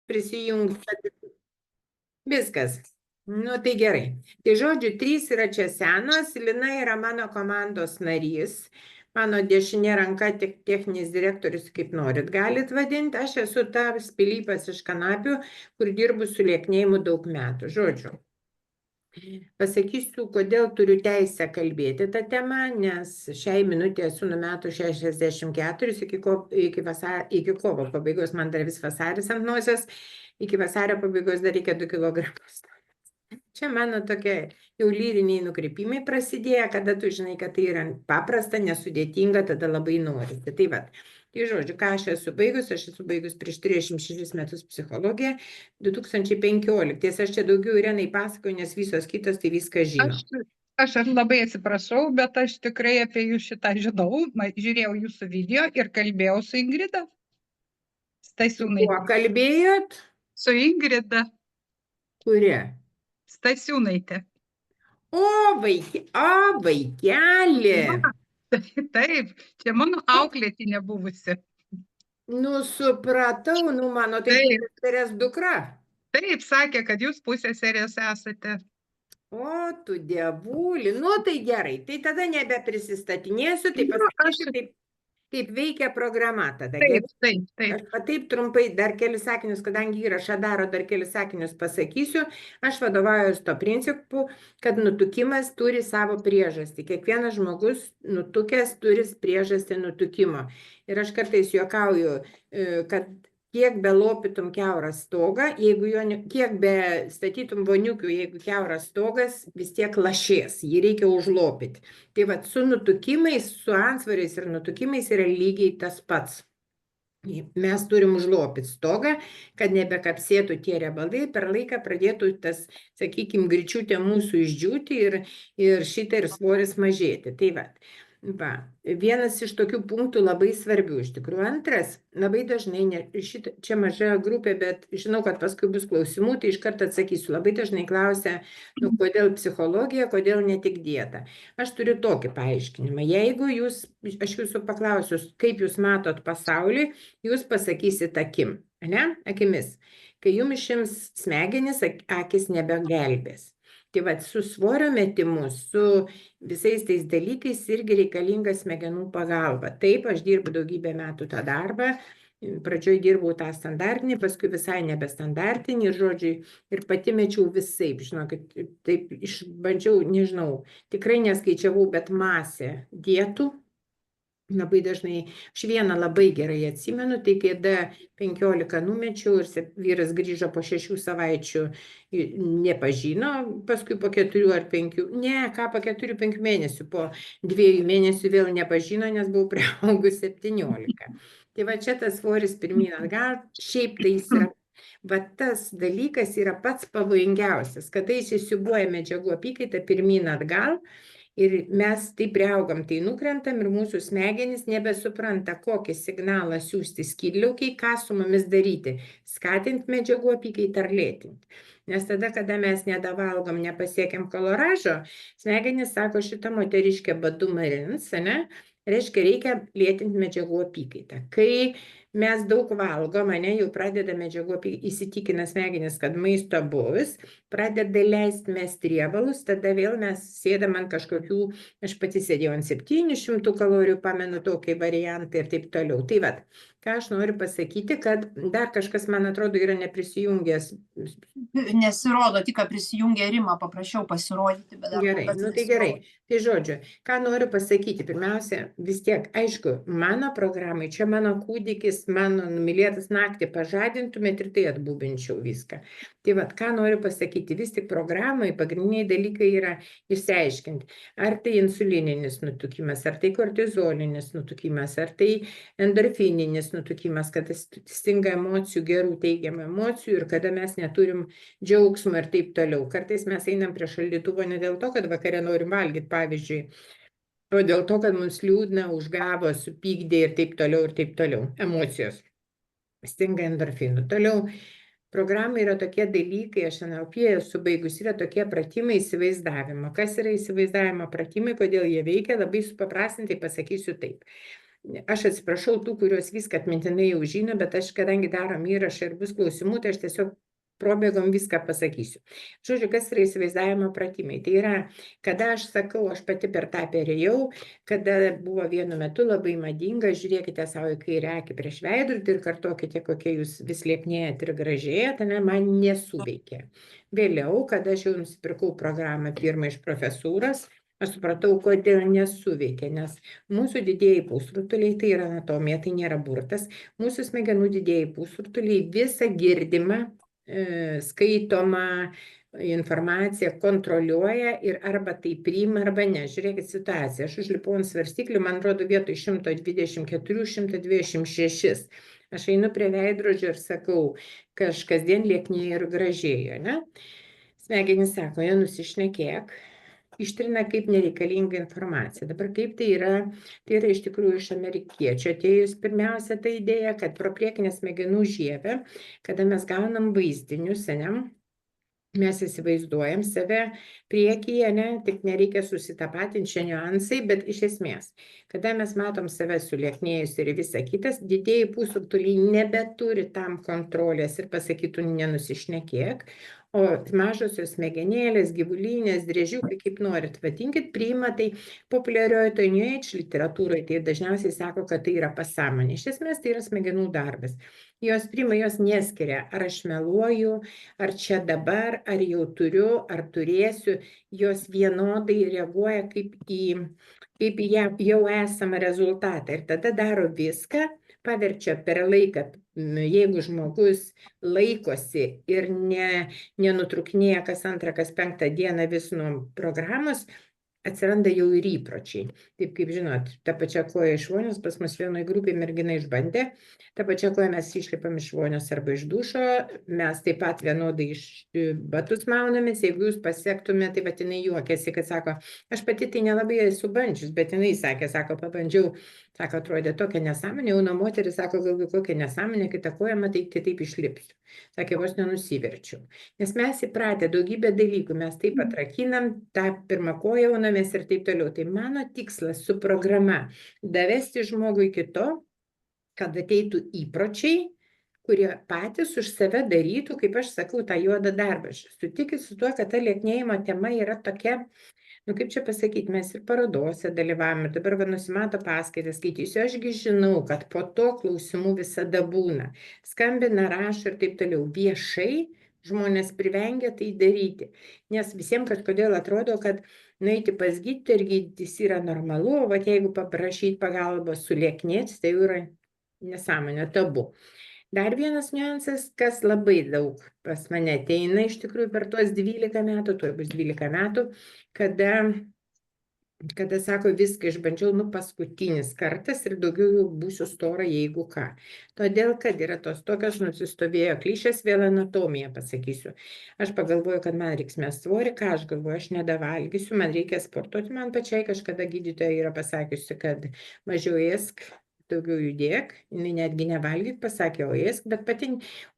prisijungti. Viskas. Nu, tai gerai. Tai žodžiu, 3 yra čia senos, Lina yra mano komandos narys, mano dešinė ranka, tik techninis direktorius, kaip norit, galit vadinti. Aš esu tas pilypas iš kanapių, kur dirbu su lieknėjimu daug metų. Žodžiu, pasakysiu, kodėl turiu teisę kalbėti tą temą, nes šiai minutė esu numetų 64, iki kovo pabaigos, man dar vis vasaris ant nosies, iki vasario pabaigos dar reikia 2 kilogramus. Čia mano tokie jau lyriniai nukreipimai prasidėjo, kada tu žinai, kad tai yra paprasta, nesudėtinga, tada labai norisi. Tai va, tai žodžiu, ką aš esu baigus prieš 36 metus psichologiją, 2015, aš čia daugiau Irenai pasakoju, nes visos kitos tai viską žino. Aš labai atsiprašau, bet aš tikrai apie jūs šitą žinau, žiūrėjau jūsų video ir kalbėjau su Ingrida. Stasiūnaitė. Kuo kalbėjot? Su Ingrida. Kuria? Stasiūnaitė. O, vaikelė. Taip, čia mano auklėtinė buvusi. Nu, supratau, nu, mano tai pusseserės dukra. Taip, sakė, kad jūs pusseserės esate. O, tu dievuli, nu, tai gerai, tai tada nebeprisistatinėsiu, tai pasakysiu, kaip veikia programa tada. Taip. Aš taip trumpai dar kelis sakinius, kadangi įrašą daro, dar kelis sakinius pasakysiu. Aš vadovaujuosi to principu, kad nutukimas turi savo priežastį. Kiekvienas žmogus nutukęs turi priežastį nutukimo. Ir aš kartais juokauju, kad kiek be lopytum kiaurą stogą, kiek be statytum voniukių, jeigu kiauras stogas, vis tiek lašės, jį reikia užlopyti. Tai va, su nutukimais, su antsvoriais ir nutukimais yra lygiai tas pats. Mes turim užlopyti stogą, kad nebekapsėtų tie riebalai, per laiką pradėtų tas, sakykime, gričiutė mūsų išdžiūti ir šitą ir svoris mažėti. Tai va. Va, vienas iš tokių punktų labai svarbių iš tikrųjų. Antras, labai dažnai, čia maža grupė, bet žinau, kad paskui bus klausimų, tai iš karto atsakysiu. Labai dažnai klausia, kodėl psichologija, kodėl ne tik dieta. Aš turiu tokį paaiškinimą. Jeigu aš jūsų paklausiu, kaip jūs matot pasaulį, jūs pasakysit akimis. Kai jums išims smegenis, akis nebegelbės. Tai va, su svorio metimu, su visais tais dalykais irgi reikalinga smegenų pagalba. Taip, aš dirbu daugybę metų tą darbą, pradžioj dirbau tą standartinį, paskui visai nebestandartinį, žodžiui, ir pati mečiau visaip, žinokit, taip išbandžiau, nežinau, tikrai neskaičiavau, bet masę dietų. Labai dažnai, aš vieną labai gerai atsimenu, tai kai D15 numečiau ir vyras grįžo po 6 savaičių, nepažino, paskui po 4 ar 5, po 4-5 mėnesių, po 2 mėnesių vėl nepažino, nes buvau priaugus 17. Tai va čia tas svoris pirmyn atgal, šiaip tai jis yra, va tas dalykas yra pats pavojingiausias, kada įsisiūbuoja medžiagų apykaita pirmyn atgal, ir mes taip priaugam, tai nukrentam ir mūsų smegenys nebesupranta, kokį signalą siųsti skydliaukiai, ką su mumis daryti, skatinti medžiagų apykaitą ar lėtinti. Nes tada, kada mes nedavalgom, nepasiekiam kaloražo, smegenys sako, šita moteriškė badu marins, reiškia, reikia lėtinti medžiagų apykaitą. Kai mes daug valgom, jau pradeda medžiagų įsitikina smegenis, kad maisto bus, pradeda leisti mesti riebalus, tada vėl mes sėdam ant kažkokių, aš pati sėdėjau ant 700 kalorijų, pamenu tokį variantą ir taip toliau. Tai va, ką aš noriu pasakyti, kad dar kažkas, man atrodo, yra neprisijungęs. Nesirodo, tik prisijungė Rima, paprašiau pasirodyti. Bet gerai, tai gerai. Tai žodžiu, ką noriu pasakyti, pirmiausia, vis tiek, aišku, mano programai, čia mano kūdikis, mano numylėtas naktį pažadintumėt ir tai atbūbinčiau viską. Tai vat, ką noriu pasakyti, vis tik programai pagrindiniai dalykai yra išsiaiškinti, ar tai insulininis nutukimas, ar tai kortizolinis nutukimas, ar tai endorfininis nutukimas, kada stinga emocijų, gerų teigiamų emocijų ir kada mes neturim džiaugsmo ir taip toliau. Kartais mes einam prie šaldytuvo ne dėl to, kad vakare norim valgyti, pavyzdžiui, o dėl to, kad mums liūdna, užgavo, supykdė ir taip toliau, emocijos. Stinga endorfinų. Toliau, programai yra tokie dalykai, aš NLP esu baigus, yra tokie pratimai įsivaizdavimo. Kas yra įsivaizdavimo pratimai, kodėl jie veikia, labai supaprastintai pasakysiu taip. aš atsiprašau tų, kurios viską atmintinai jau žino, bet aš, kadangi darom įrašą ir bus klausimų, tai aš tiesiog probėgom viską pasakysiu. Žodžiu, kas yra įsivaizdavimo pratimai? Tai yra, kada aš sakau, aš pati per tą perėjau, kada buvo vienu metu labai madinga, žiūrėkite savo į kairę akį prieš veidrodį ir kartokite, kokie jūs vis lieknėjat ir gražėjat, man nesuveikė. Vėliau, kada aš jau nusipirkau programą pirmą iš profesūros, aš supratau, kodėl nesuveikė, nes mūsų didieji pusrutuliai, tai yra anatomija, tai nėra burtas, mūsų smegenų didieji pusrutuliai visą girdimą, skaitomą informaciją kontroliuoja ir arba tai priima, arba ne. Žiūrėkit situaciją, aš užlipau ant svarstyklių, man rodo vietoj 124, 126. Aš einu prie veidrodžio ir sakau, kasdien lieknėja ir gražėja, ne? Smegenys sako, nusišnekėk, ištrina kaip nereikalinga informacija. Dabar kaip tai yra iš tikrųjų iš amerikiečių atėjus pirmiausia ta idėja, kad pro priekinę smegenų žievę, kada mes gaunam vaizdinius, mes įsivaizduojam save priekyje, tik nereikia susitapatinti šie niuansai, bet iš esmės, kada mes matom save sulieknėjus ir visą kitas, didieji pusrutuliai nebeturi tam kontrolės ir pasakytų nenusišnekėk, o mažosios smegenėlės, gyvulinės, driežiukai, kaip norit vadinkit, priima tai populiarioje toj New Age literatūroje, tai dažniausiai sako, kad tai yra pasąmonė. Iš esmės tai yra smegenų darbas. Jos priima, jos neskiria, ar aš meluoju, ar čia dabar, ar jau turiu, ar turėsiu, jos vienodai reaguoja kaip į jau esamą rezultatą ir tada daro viską, paverčia per laiką, jeigu žmogus laikosi ir nenutrūkinėja kas antrą, kas penktą dieną vis nuo programos, atsiranda jau ir įpročiai. Taip kaip žinot, ta pačia koja iš vonios, pas mus vienoje grupėje mergina išbandė, ta pačia koja mes išlipam iš vonios arba iš dušo, mes taip pat vienodai iš batus maunamės, jeigu jūs pasiektumėte, tai vat jinai juokėsi, kad sako, aš pati tai nelabai esu bandžius, bet jinai sakė, sako, pabandžiau, sako, atrodė tokia nesąmonė, jauna moteris, sako, galbūt kokia nesąmonė, kitą koją, matai, tai taip išlipsiu. Sakė, vos nenusiverčiau. Nes mes įpratę daugybę dalykų, mes taip atrakinam, tą pirmą koją jaunamės ir taip toliau. Tai mano tikslas su programa davesti žmogui iki to, kad ateitų įpročiai, kurie patys už save darytų, kaip aš sakau, tą juodą darbą. Aš sutikit su tuo, kad ta lieknėjimo tema yra tokia, kaip čia pasakyti, mes ir parodose dalyvavome, dabar nusimato paskaitas skaitysiu, ašgi žinau, kad po to klausimų visada būna. Skambina, rašo ir taip toliau. Viešai žmonės privengia tai daryti, nes visiems kažkodėl atrodo, kad nueiti pas gydytoją ir gydytis yra normalu, o jeigu paprašyti pagalbos sulieknėti, tai jau yra nesąmonė, tabu. Dar vienas niuansas, kas labai daug pas mane ateina iš tikrųjų per tuos 12 metų, tuoj bus 12 metų, kada sako, viską išbandžiau, paskutinis kartas ir daugiau jau būsiu stora, jeigu ką. Todėl, kad yra tos tokios nusistovėjo klišės, vėl anatomiją pasakysiu. Aš pagalvoju, kad man reiks mest svorį, ką aš galvoju, aš nedavalgysiu, man reikia sportuoti, man pačiai kažkada gydytoja yra pasakiusi, kad mažiau ėsk, daugiau judėk, jinai netgi nevalgyk, pasakė, o ėsk, bet pati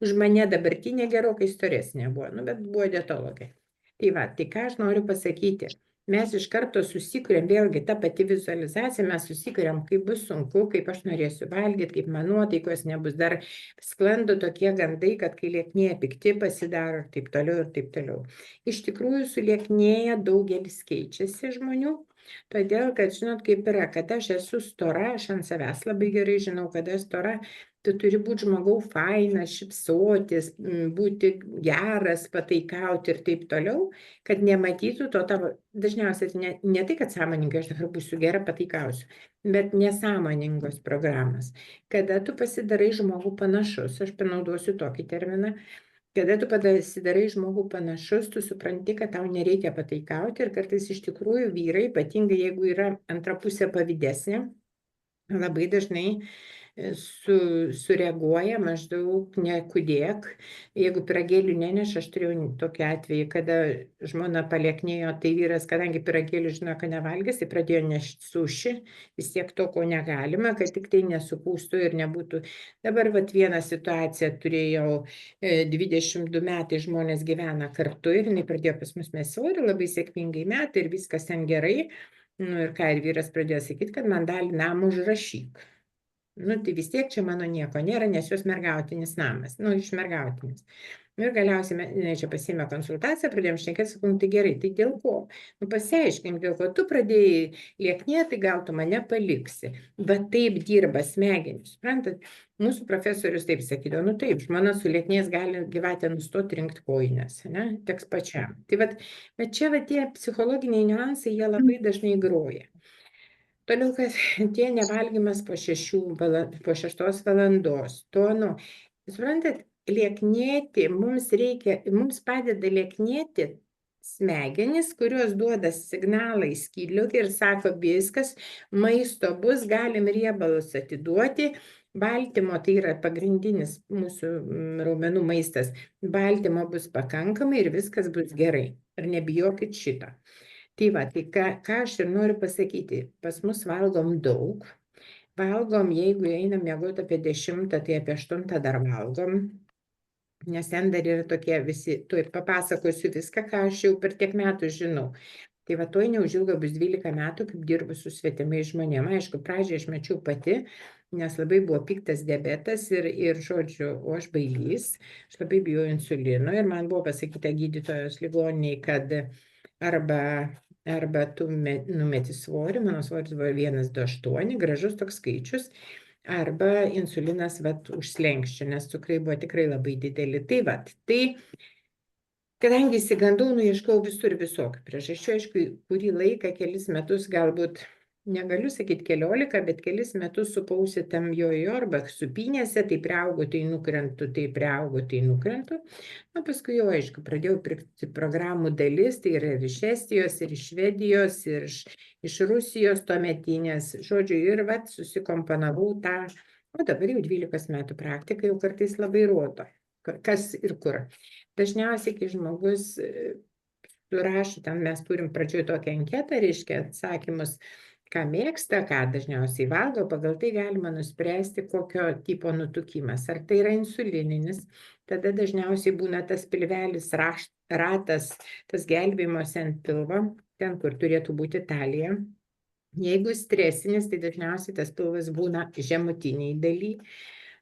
už mane dabartinė gerokai storesnė buvo, bet buvo dietologė. Tai ką aš noriu pasakyti, mes iš karto susikuriam, vėlgi ta pati vizualizacija, mes susikuriam, kaip bus sunku, kaip aš norėsiu valgyti, kaip man nuotaikos nebus, dar sklando tokie gandai, kad kai lieknėja pikti pasidaro ir taip toliau ir taip toliau. Iš tikrųjų, su lieknėja daugelis keičiasi žmonių. Todėl, kad žinot, kaip yra, kad aš esu stora, aš ant savęs labai gerai žinau, kad aš stora, tu turi būti žmogau fainas, šypsotis, būti geras, pataikauti ir taip toliau, kad nematytų to tavo, dažniausiai ne tai, kad sąmoningai aš dabar būsiu gera, pataikausiu, bet nesąmoningos programos. Kada tu pasidarai žmogų panašus, aš panaudosiu tokį terminą, kada tu pasidarai žmogų panašus, tu supranti, kad tau nereikia pataikauti ir kartais iš tikrųjų vyrai, ypatingai jeigu yra antra pusė pavydesnė, labai dažnai sureaguoja maždaug nekudėk. Jeigu pyragėlių neneša, aš turėjau tokį atvejį, kada žmona palieknėjo, tai vyras, kadangi pyragėlių žino, kad nevalgys, tai pradėjo nešti suši, vis tiek to, ko negalima, kad tik tai nesupūstų ir nebūtų. Dabar vieną situaciją turėjau, 22 metai žmonės gyvena kartu ir jinai pradėjo pas mus mest svorį, labai sėkmingai metai ir viskas ten gerai. Ir ką, ir vyras pradėjo sakyti, kad man dalį namą užrašyk. Nu, tai vis tiek čia mano nieko nėra, nes jos mergautinis namas, nu, iš mergautinis. Nu, ir galiausiai jinai čia pasiėmė konsultaciją, pradėjom šnekėti, sakau, tai gerai, tai dėl ko? Nu, pasiaiškim, dėl ko tu pradėjai lieknėti, tai gal tu mane paliksi. Bet taip dirba smegenys, suprantat? Mūsų profesorius taip sakydavo, nu taip, žmona su lieknės gali gyvatę nustoti rinkti kojines, ne, teks pačiam. Tai bet čia tie psichologiniai niuansai, jie labai dažnai groja. Toliau, kad tie nevalgymas po 6 valandos, suprantat, lieknėti, mums padeda lieknėti smegenys, kurios duoda signalą į skydliaukę ir sako, viskas, maisto bus, galim riebalus atiduoti, baltymo, tai yra pagrindinis mūsų raumenų maistas, baltymo bus pakankamai ir viskas bus gerai. Ir nebijokit šito. Tai va, tai ką aš ir noriu pasakyti, pas mus valgom daug, jeigu einam miegoti apie 10, tai apie 8 dar valgom, nes ten dar yra tokie visi, tuoj papasakosiu viską, ką aš jau per tiek metų žinau. Tai va, tuoj neužilgo bus 12 metų, kaip dirbu su svetimais žmonėmis. Aišku, pradžiai aš mečiau pati, nes labai buvo piktas diabetas ir žodžiu, o aš bailys, aš labai bijau insulino ir man buvo pasakyta gydytojos ligoniniai, kad arba tu numeti svorį, mano svoris buvo 1,28, gražus toks skaičius, arba insulinas užslenkščia, nes cukrai buvo tikrai labai dideli. Tai kadangi įsigandau, ieškau visur visokių priežasčių, aišku, kurį laiką, kelis metus, galbūt, negaliu sakyti 14, bet kelis metus supausi tam jojo arba supynėse, tai priaugu, tai nukrentu, tai priaugu, tai nukrentu. Na, paskui jau, aišku, pradėjau pirkti programų dalis, tai yra ir iš Estijos, ir iš Švedijos, ir iš Rusijos tuometinės, žodžiu, ir susikomponavau tą, o dabar jau 12 metų praktika jau kartais labai rodo, kas ir kur. Dažniausiai, kai žmogus surašo, ten mes turim pradžioje tokią anketą, reiškia atsakymus, ką mėgsta, ką dažniausiai valgo, pagal tai galima nuspręsti, kokio tipo nutukimas. Ar tai yra insulininis, tada dažniausiai būna tas pilvelis ratas, tas gelbėjimas ant pilvo, ten, kur turėtų būti talija. Jeigu stresinis, tai dažniausiai tas pilvas būna žemutiniai daly.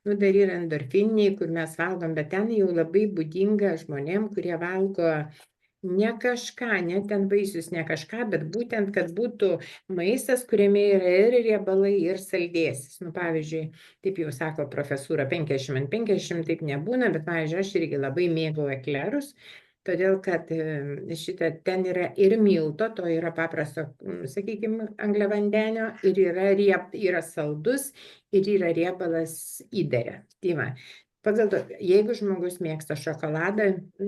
Nu, dar yra endorfininiai, kur mes valgom, bet ten jau labai būdinga žmonėm, kurie valgo ne kažką, ne ten vaisius, ne kažką, bet būtent, kad būtų maistas, kuriame yra ir riebalai, ir saldėsis. Nu, pavyzdžiui, taip jau sako profesūra, 50/50 taip nebūna, bet, pavyzdžiui, aš irgi labai mėgau eklerus, todėl, kad ten yra ir milto, to yra paprasto, sakykime, angliavandenio, ir yra saldus, ir yra riebalas įdarė. Tai va. Pagal to, jeigu žmogus mėgsta šokoladą,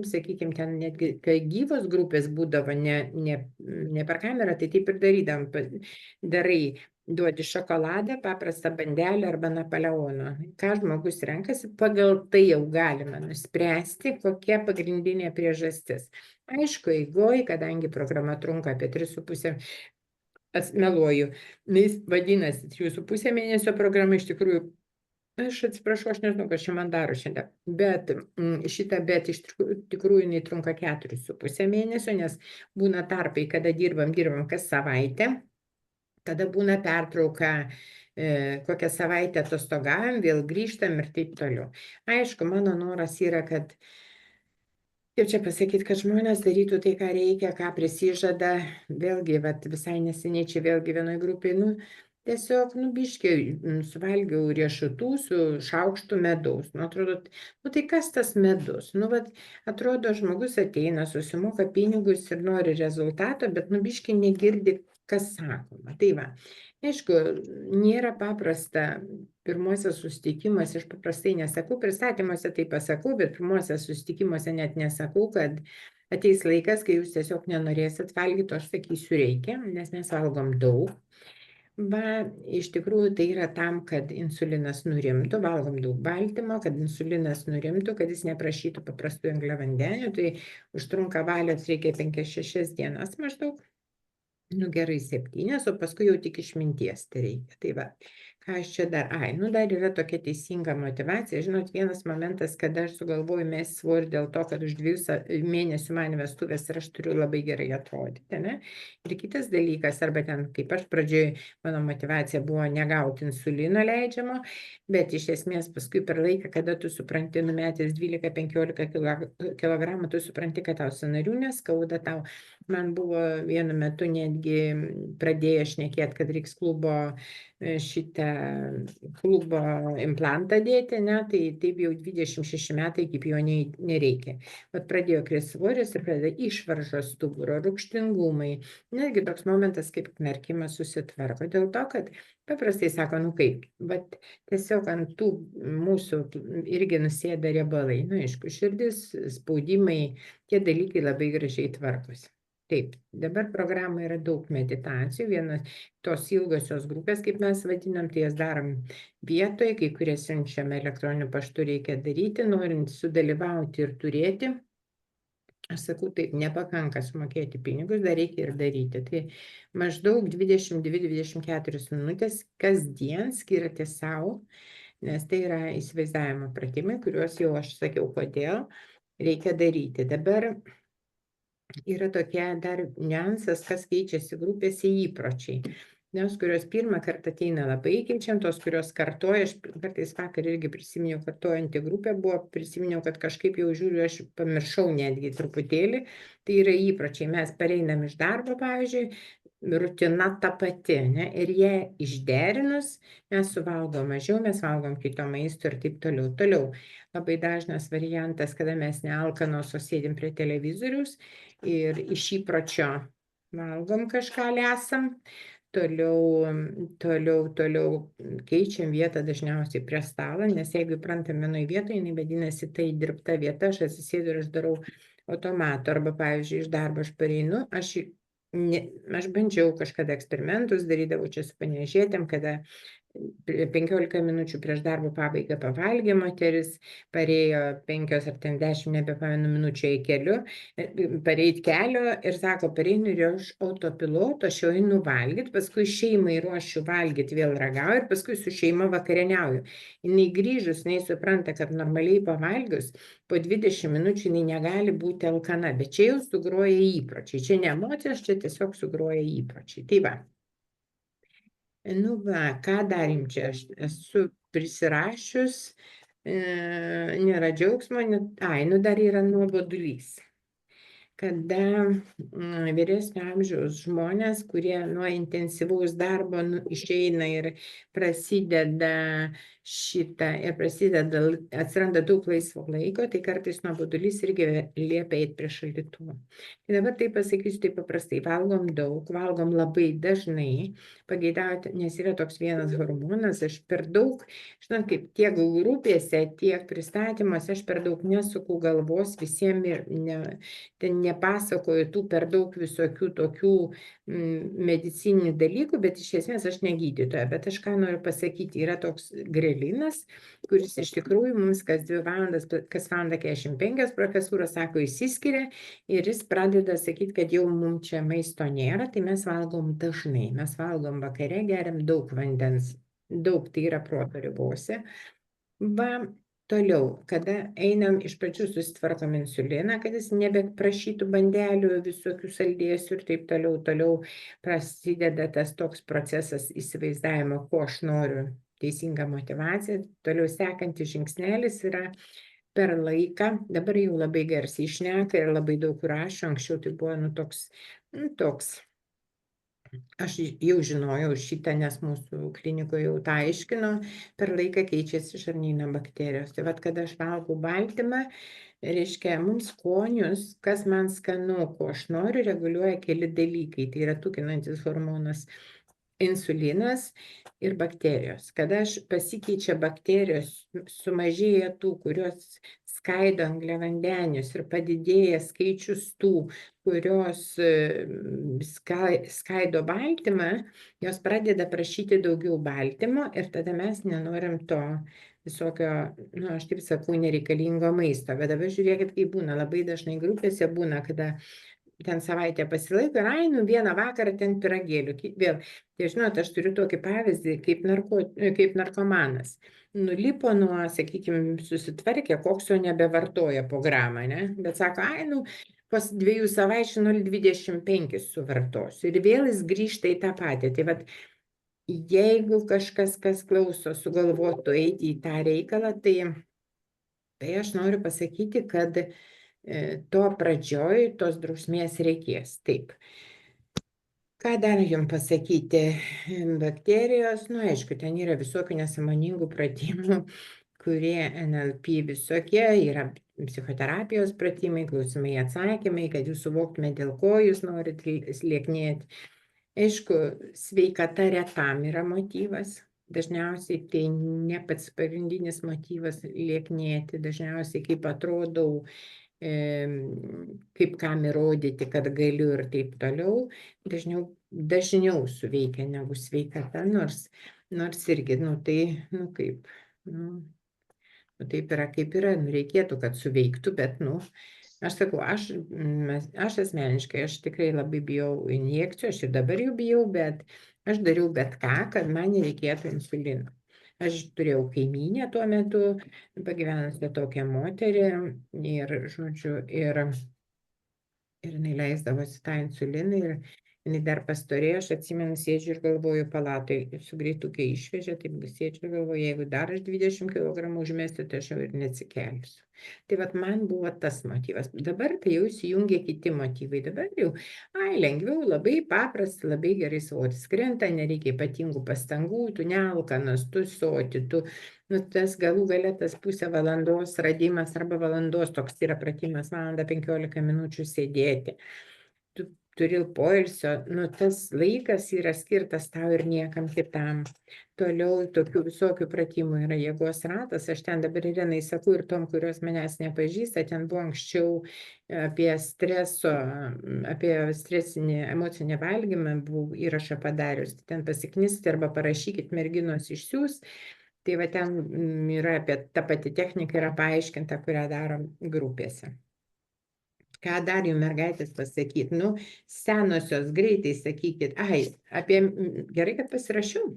sakykime, ten netgi, kai gyvos grupės būdavo ne per kamerą, tai taip ir darai, duodi šokoladą, paprastą bandelę arba Napoleono. Ką žmogus renkasi, pagal tai jau galima nuspręsti, kokia pagrindinė priežastis. Aišku, eigoj, kadangi programa trunka apie 3,5, meluoju, vadinasi 3,5 mėnesio programa, iš tikrųjų, aš atsiprašau, aš nežinau, kas čia man daro šiandien, bet iš tikrųjų jinai trunka 4,5 mėnesio, nes būna tarpai, kada dirbam kas savaitę, tada būna pertrauka, kokią savaitę atostogavom, vėl grįžtam ir taip toliau. Aišku, mano noras yra, kad, kaip čia pasakyti, kad žmonės darytų tai, ką reikia, ką prisižada, vėlgi, visai neseniai čia vėlgi vienoj grupėje, tiesiog, biškiai suvalgiau riešutų su šaukštu medaus. Atrodo, tai kas tas medus? Atrodo, žmogus ateina, susimoka pinigus ir nori rezultato, bet biškiai negirdi, kas sakoma. Tai va, aišku, nėra paprasta pirmuose susitikimuose, aš paprastai nesakau, pristatymuose tai pasakau, bet pirmuose susitikimuose net nesakau, kad ateis laikas, kai jūs tiesiog nenorėsit valgyti, aš sakysiu reikia, nes mes valgom daug. Iš tikrųjų tai yra tam, kad insulinas nurimtų, valgom daug baltymo, kad insulinas nurimtų, kad jis neprašytų paprastų angliavandenių, tai užtrunka valios reikia 5-6 dienas maždaug, gerai 7, o paskui jau tik išminties tai reikia. Tai va, Ką aš čia dar? Dar yra tokia teisinga motyvacija. Žinot, vienas momentas, kada aš sugalvoju mesti svorį dėl to, kad už 2 mėnesių man vestuvės ir aš turiu labai gerai atrodyti, ne? Ir kitas dalykas, arba ten, kaip aš pradžioj, mano motyvacija buvo negauti insulino leidžiamo, bet iš esmės paskui per laiką, kada tu supranti, numetęs 12-15 kilogramų, tu supranti, kad tau sąnarių neskauda, man buvo vienu metu netgi pradėję šnekėti, kad reiks šitą klubo implantą dėti, ne, tai taip jau 26 metai, kaip jo nereikia. Bet pradėjo krist svoris ir pradeda išvaržos stuburo, rūgštingumai. Netgi toks momentas, kaip knarkimas susitvarko. Dėl to, kad paprastai sako, kaip, bet tiesiog ant tų mūsų irgi nusėda riebalai. Aišku, širdis, spaudimai, tie dalykai labai gražiai tvarkosi. Taip, dabar programoje yra daug meditacijų, vienas tos ilgosios grupės, kaip mes vadinam, tai jas darom vietoje, kai kurie siunčiame elektroniniu paštu reikia daryti, norint sudalyvauti ir turėti. Aš sakau, taip, nepakanka sumokėti pinigus, dar reikia ir daryti. Tai maždaug 22-24 minutės kasdien skiriate savo, nes tai yra įsivaizdavimo pratimai, kuriuos jau aš sakiau, kodėl reikia daryti. Dabar yra tokia dar niuansas, kas keičiasi grupėse įpročiai. Nes kurios pirmą kartą ateina labai keičiant, tos, kurios kartoja, aš kartais vakar irgi prisiminiau, kartojanti grupė buvo, prisiminiau, kad kažkaip jau žiūriu, aš pamiršau netgi truputėlį, tai yra įpročiai. Mes pareinam iš darbo, pavyzdžiui, rutina ta pati, ne? Ir jie išderinus, mes suvalgom mažiau, mes valgom kito maisto ir taip toliau. Toliau, labai dažnas variantas, kada mes nealkanos, o sėdim prie televizoriaus ir iš įpročio valgom kažką lesam. Toliau keičiam vietą dažniausiai prie stalo, nes jeigu įprantam vienoje vietoje, jinai vadinasi tai dirbta vieta, aš atsisėdu ir aš darau automatu, arba pavyzdžiui iš darbo aš pareinu, aš bandžiau kažkada eksperimentus, darydavau čia su panevėžietėm, kada 15 minučių prieš darbo pabaigą pavalgė moteris, parėjo 5 ar 10, nebepamenu minučių į keliu, pareit kelio ir sako, pareinu ir aš autopiloto, aš jau einu valgyti, paskui šeimai ruošiu valgyti, vėl ragauju ir paskui su šeima vakarieniauju. Jis grįžus, jis supranta, kad normaliai pavalgius, po 20 minučių jis negali būti alkana, bet čia jau sugroja įpročiai, čia ne emocijos, čia tiesiog sugroja įpročiai. Tai va. Ką darim čia? Aš esu prisirašius, nėra džiaugsmo, dar yra nuobodulys. Kada vyresnio amžiaus žmonės, kurie nuo intensyvaus darbo išeina ir prasideda atsiranda daug laisvo laiko, tai kartais nuobodulys irgi liepia eiti prie šaldytuvo. Tai dabar tai pasakysiu taip paprastai, valgom daug, valgom labai dažnai, pageidauti, nes yra toks vienas hormonas, aš per daug, žinot, kaip tiek grupėse, tiek pristatymuose, aš per daug nesuku galvos visiems ir nepasakoju tų per daug visokių tokių medicininių dalykų, bet iš esmės aš ne gydytoja, bet aš ką noriu pasakyti, yra toks grelinas, kuris iš tikrųjų mums kas 2 valandas, kas valandą 45 profesūros sako, išsiskiria ir jis pradeda sakyti, kad jau mums čia maisto nėra, tai mes valgom dažnai, mes valgom vakare, geriam daug vandens, daug tai yra proto ribose. Toliau, kada einam iš pradžių susitvarkom insuliną, kad jis nebeprašytų bandelių, visokių saldėsių ir taip toliau prasideda tas toks procesas įsivaizdavimo, ko aš noriu, teisinga motyvacija. Toliau sekantis žingsnelis yra per laiką, dabar jau labai garsiai šneka ir labai daug rašo, anksčiau tai buvo toks. Aš jau žinojau šitą, nes mūsų klinikoje jau tą aiškino, per laiką keičiasi žarnyno bakterijos. Tai kada aš valgau baltymą, reiškia, mums skonius, kas man skanu, ko aš noriu, reguliuoja keli dalykai. Tai yra tukinantis hormonas insulinas ir bakterijos. Kada pasikeičia bakterijos, sumažėja tų, kurios skaido angliavandenius ir padidėja skaičius tų, kurios skaido baltymą, jos pradeda prašyti daugiau baltymo ir tada mes nenorim to visokio, aš taip sakau, nereikalingo maisto. Bet dabar žiūrėkit, kaip būna, labai dažnai grupėse būna, kada ten savaitę pasilaiko ir ai, nu vieną vakarą ten pyragėlių. Vėl, tai žinot, aš turiu tokį pavyzdį kaip narkomanas. Nulipo nuo, sakykime, susitvarkė, koks jo nebevartoja po gramą, ne? Bet sako, ai, nu, po 2 savaičių 0,25 suvartosiu. Ir vėl jis grįžta į tą patį. Tai vat, jeigu kažkas, kas klauso, sugalvotų eiti į tą reikalą, tai aš noriu pasakyti, kad to pradžioj tos drausmės reikės. Taip. Ką dar jums pasakyti? Bakterijos, nu aišku, ten yra visokių nesąmoningų pratimų, kurie NLP visokie, yra psichoterapijos pratimai, klausimai, atsakymai, kad jūs suvoktumėte, dėl ko jūs norit lieknėti. Aišku, sveikata retam yra motyvas. Dažniausiai tai ne pats pagrindinis motyvas lieknėti, dažniausiai kaip atrodau, kaip kam įrodyti, kad galiu ir taip toliau, dažniau suveikia negu sveikata, nors irgi, nu tai, nu kaip, nu taip yra kaip yra, nu reikėtų, kad suveiktų, bet, nu, aš sakau, aš asmeniškai, aš tikrai labai bijau injekcijų, aš ir dabar jau bijau, bet aš dariau bet ką, kad man nereikėtų insulino. Aš turėjau kaimynę tuo metu, pagyvenusią tokią moterį ir, žodžiu, ir jinai leisdavosi tą insuliną ir jinai dar pastorėjo, aš atsimenu, sėdžiu ir galvoju palatoj, su greituke išvežė, taip sėdžiu ir galvoju, jeigu dar aš 20 kg užmesti, tai aš jau ir neatsikelsiu. Tai vat man buvo tas motyvas. Dabar tai jau įsijungia kiti motyvai. Dabar jau, lengviau, labai paprasta, labai gerai svoris krenta, nereikia ypatingų pastangų, tu nealkanas, tu soti, tu, nu, tas galų gale tas pusę valandos radimas arba valandos, toks yra pratimas, valandą 15 minučių sėdėti. Tu turi poilsio, nu, tas laikas yra skirtas tau ir niekam kitam. Toliau tokių visokių pratimų yra jėgos ratas. Aš ten dabar Irenai sakau ir tom, kurios manęs nepažįsta, ten buvo anksčiau apie stresinį emocinį valgymą, buvau įrašą padarius. Ten pasiknisti arba parašykit, merginos išsiųs. Tai va ten yra apie tą patį techniką, yra paaiškinta, kurią darom grupėse. Ką dar jums mergaitės pasakyti? Nu, senosios greitai sakykit, gerai, kad pasirašiau.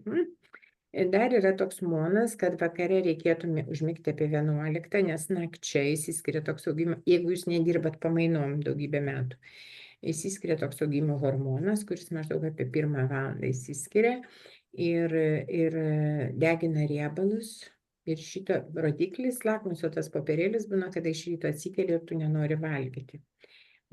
Dar yra toks monas, kad vakare reikėtų užmigti apie 11, nes nakčia įsiskiria toks augimo, jeigu jūs nedirbat pamainom daugybę metų, įsiskiria toks augimo hormonas, kuris maždaug apie 1 valandą įsiskiria ir degina riebalus. Ir šito rodiklis, lakmuso tas popierėlis būna, kada iš ryto atsikeli ir tu nenori valgyti.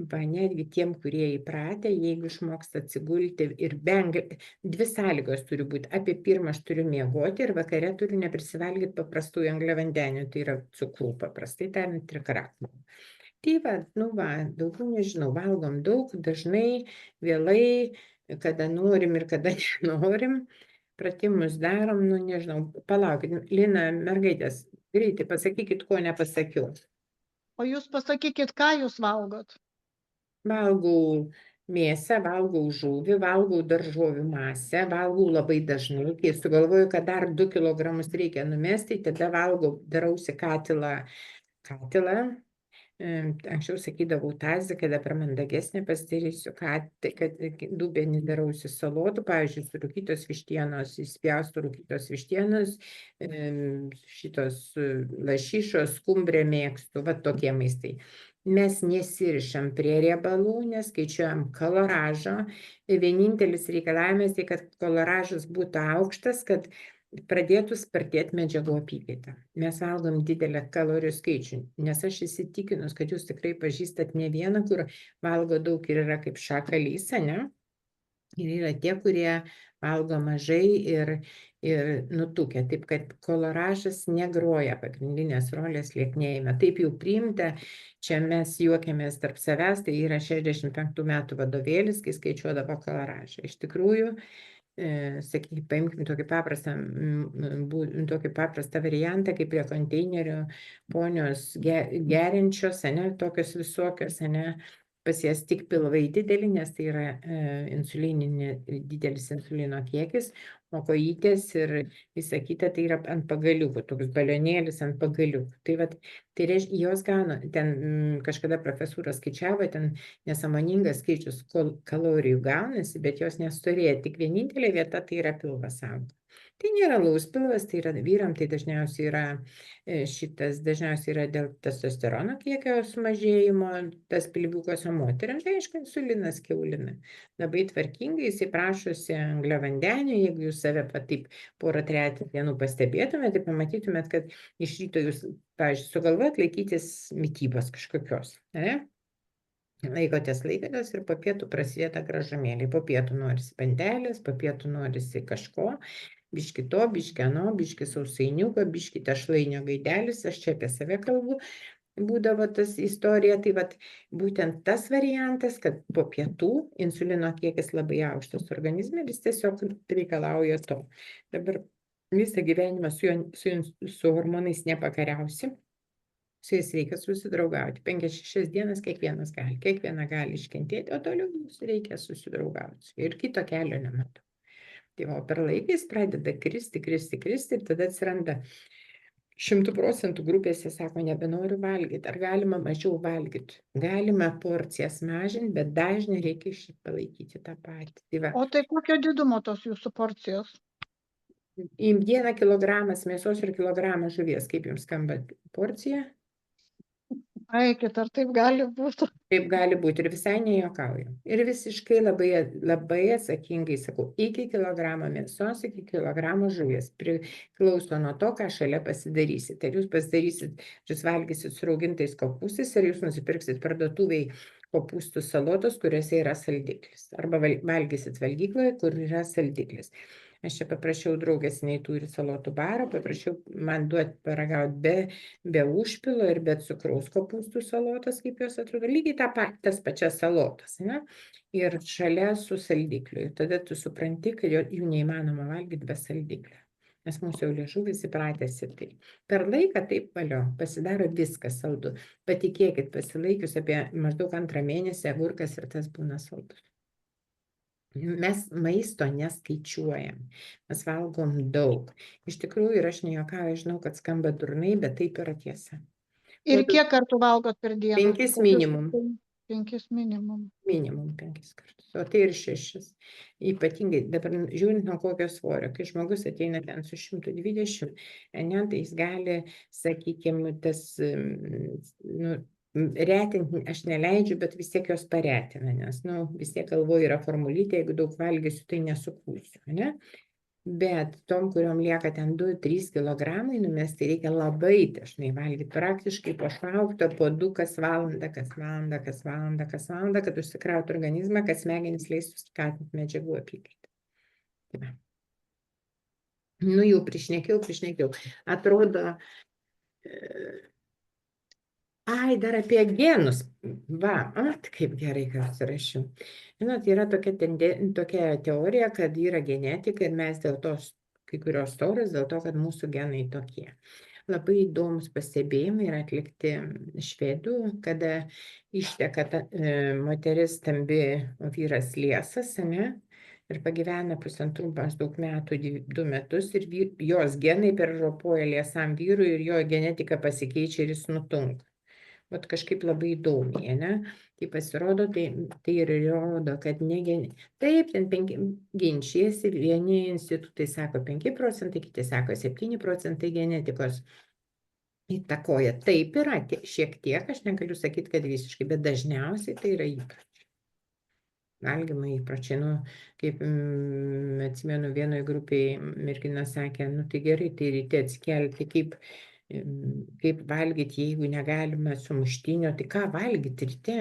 Netgi tiem, kurie įpratę, jeigu išmoksta atsigulti ir 2 sąlygos turi būti. Apie 1 aš turiu miegoti ir vakare turiu neprisivalgyti paprastų angliavandenių, tai yra cukrų paprastai tariant, trikrakmų. Tai daugiau nežinau, valgom daug, dažnai, vėlai, kada norim ir kada nenorim. Pratimus darom, nu nežinau, palaukit, Lina, mergaitės, greitai pasakykit, ko nepasakiau. O jūs pasakykit, ką jūs valgot? Valgau mėsą, valgau žuvį, valgau daržovių masę, valgau labai dažnai, kai sugalvoju, kad dar 2 kg reikia numesti, tada darausi katilą. Anksčiau sakydavau tazį, kada per mandagesnė pasidarysiu, kad dubenį darausi salotų, pavyzdžiui, su rūkytos vištienos, įspjaustų rūkytos vištienos, šitos lašišos, skumbrė mėgstu, va tokie maistai. Mes nesirišam prie riebalų, neskaičiuojam kaloražo. Vienintelis reikalavimas, tai kad kaloražas būtų aukštas, kad pradėtų spartėti medžiagų apykaita. Mes valgom didelę kalorijų skaičių, nes aš įsitikinus, kad jūs tikrai pažįstat ne vieną, kur valgo daug ir yra kaip šakalys, ne? Ir yra tie, kurie valgo mažai ir nutukę. Taip, kad koloražas negroja pagrindinės rolės lieknėjime. Taip jau priimta, čia mes juokiamės tarp savęs, tai yra 65 metų vadovėlis, kai skaičiuodavo koloražą. Iš tikrųjų, sakykime, paimkim tokį paprastą variantą, kaip prie konteinerių ponios geriančios, tokios visokios, pas jas tik pilvai dideli, nes tai yra didelis insulino kiekis, o kojytės ir visa kita tai yra ant pagaliukų, toks balionėlis ant pagaliukų. Tai vat, tai reiškia, jos gauna, ten kažkada profesūra skaičiavo, ten nesąmoningas skaičius kalorijų gaunasi, bet jos nestorėja, tik vienintelė vieta tai yra pilvas auga. Tai nėra laus pilvas, tai yra vyram, tai dažniausiai yra dėl testosterono kiekio sumažėjimo, tas pilviukas, o moteriam, tai aišku, insulinas kiaulina. Labai tvarkingai jisai prašosi angliavandenių, jeigu jūs save taip porą trejetą dienų pastebėtumėte, tai pamatytumėt, kad iš ryto jūs, pavyzdžiui, sugalvojat laikytis mitybos kažkokios, ne? Laikotės ir po pietų prasideda gražumėliai. Po pietų norisi pantelės, po pietų norisi kažko, biški to, biški ano, biški sausainiuko, biški tešlainio gaidelis, aš čia apie save kalbu, būdavo tas istorija, tai vat būtent tas variantas, kad po pietų insulino kiekis labai aukštas organizme, vis tiesiog reikalauja to. Dabar visą gyvenimą su hormonais nepakariausi. Su jais reikia susidraugauti. 5-6 dienas kiekviena gali iškentėti, o toliau reikia susidraugauti. Ir kito kelio nematau. Tai o per laiką jis pradeda kristi ir tada atsiranda 100% grupėse, sako, nebenoriu valgyti. Ar galima mažiau valgyti? Galima porcijas mažinti, bet dažnai reikia palaikyti tą patį. Tai va. O tai kokio didumo tos jūsų porcijos? Į 1 kilogramas mėsos ir kilogramą žuvies, kaip jums skamba porcija? Eikit, ar taip gali būti? Taip gali būti ir visai nejuokauju. Ir visiškai labai atsakingai sakau, iki kilogramo mėsos, iki kilogramo žuvies. Priklauso nuo to, ką šalia pasidarysite. Ar jūs pasidarysit, jūs valgysit su raugintais kopūstais, ar jūs nusipirksit parduotuviai kopūstų salotos, kuriuose yra saldiklis. Arba valgysit valgykloje, kur yra saldiklis. Aš čia paprašiau draugės, jinai turi salotų barą, paprašiau man duoti paragauti be užpilo ir be cukraus kopūstų salotas, kaip jos atrodo, lygiai tas pačias salotas, ne? Ir šalia su saldikliu. Ir tada tu supranti, kad jų neįmanoma valgyti be saldiklio. Nes mūsų jau liežuvis įpratęs ir tai. Per laiką taip valio, pasidaro viskas saldu. Patikėkit, pasilaikius apie maždaug 2 mėnesį agurkas ir tas būna saldus. Mes maisto neskaičiuojam, mes valgom daug. Iš tikrųjų, ir aš nejuokauju, žinau, kad skamba durnai, bet taip yra tiesa. Ir kiek kartų valgot per dieną? 5 minimum. 5 minimum. Minimum 5 kartus, o tai ir 6. Ypatingai, dabar žiūrint nuo kokio svorio, kai žmogus ateina ten su 120, ne, tai jis gali, sakykime, tas, retinti aš neleidžiu, bet vis tiek jos paretina, nes, vis tiek galvoju yra formulytė, jeigu daug valgysiu, tai nesukūsiu, ne? Bet tom, kuriuom lieka ten 2-3 kilogramai numesti, reikia labai dažnai valgyti, praktiškai po šaukto, po 2 kas valandą, kad užsikrautų organizmą, kad smegenys leistų skatinti medžiagų apykaitą. Jau prišnekėjau. Atrodo, dar apie genus. Kaip gerai, kad surašiau. Žinot, yra tokia teorija, kad yra genetika ir mes dėl to, kai kurios storos, dėl to, kad mūsų genai tokie. Labai įdomus pastebėjimai yra atlikti švedų, kada išteka moteris stambi, o vyras liesas, ne? Ir pagyvena pusantrų maždaug metų, 2 metus, ir jos genai perropoja liesam vyrui ir jo genetika pasikeičia ir jis nutunka. Vat kažkaip labai įdomiai, ne? Tai pasirodo, tai ir rodo, kad taip, ten ginčijasi, vieni institutai sako 5%, kiti sako 7% genetikos įtakoja. Taip yra, šiek tiek, aš negaliu sakyti, kad visiškai, bet dažniausiai tai yra įpročiai. Valgymo įpročiai, kaip atsimenu, vienoje grupėje mergina sakė, tai gerai, tai ryte atsikelti, kaip valgyti, jeigu negalima sumuštinio, tai ką valgyti ryte?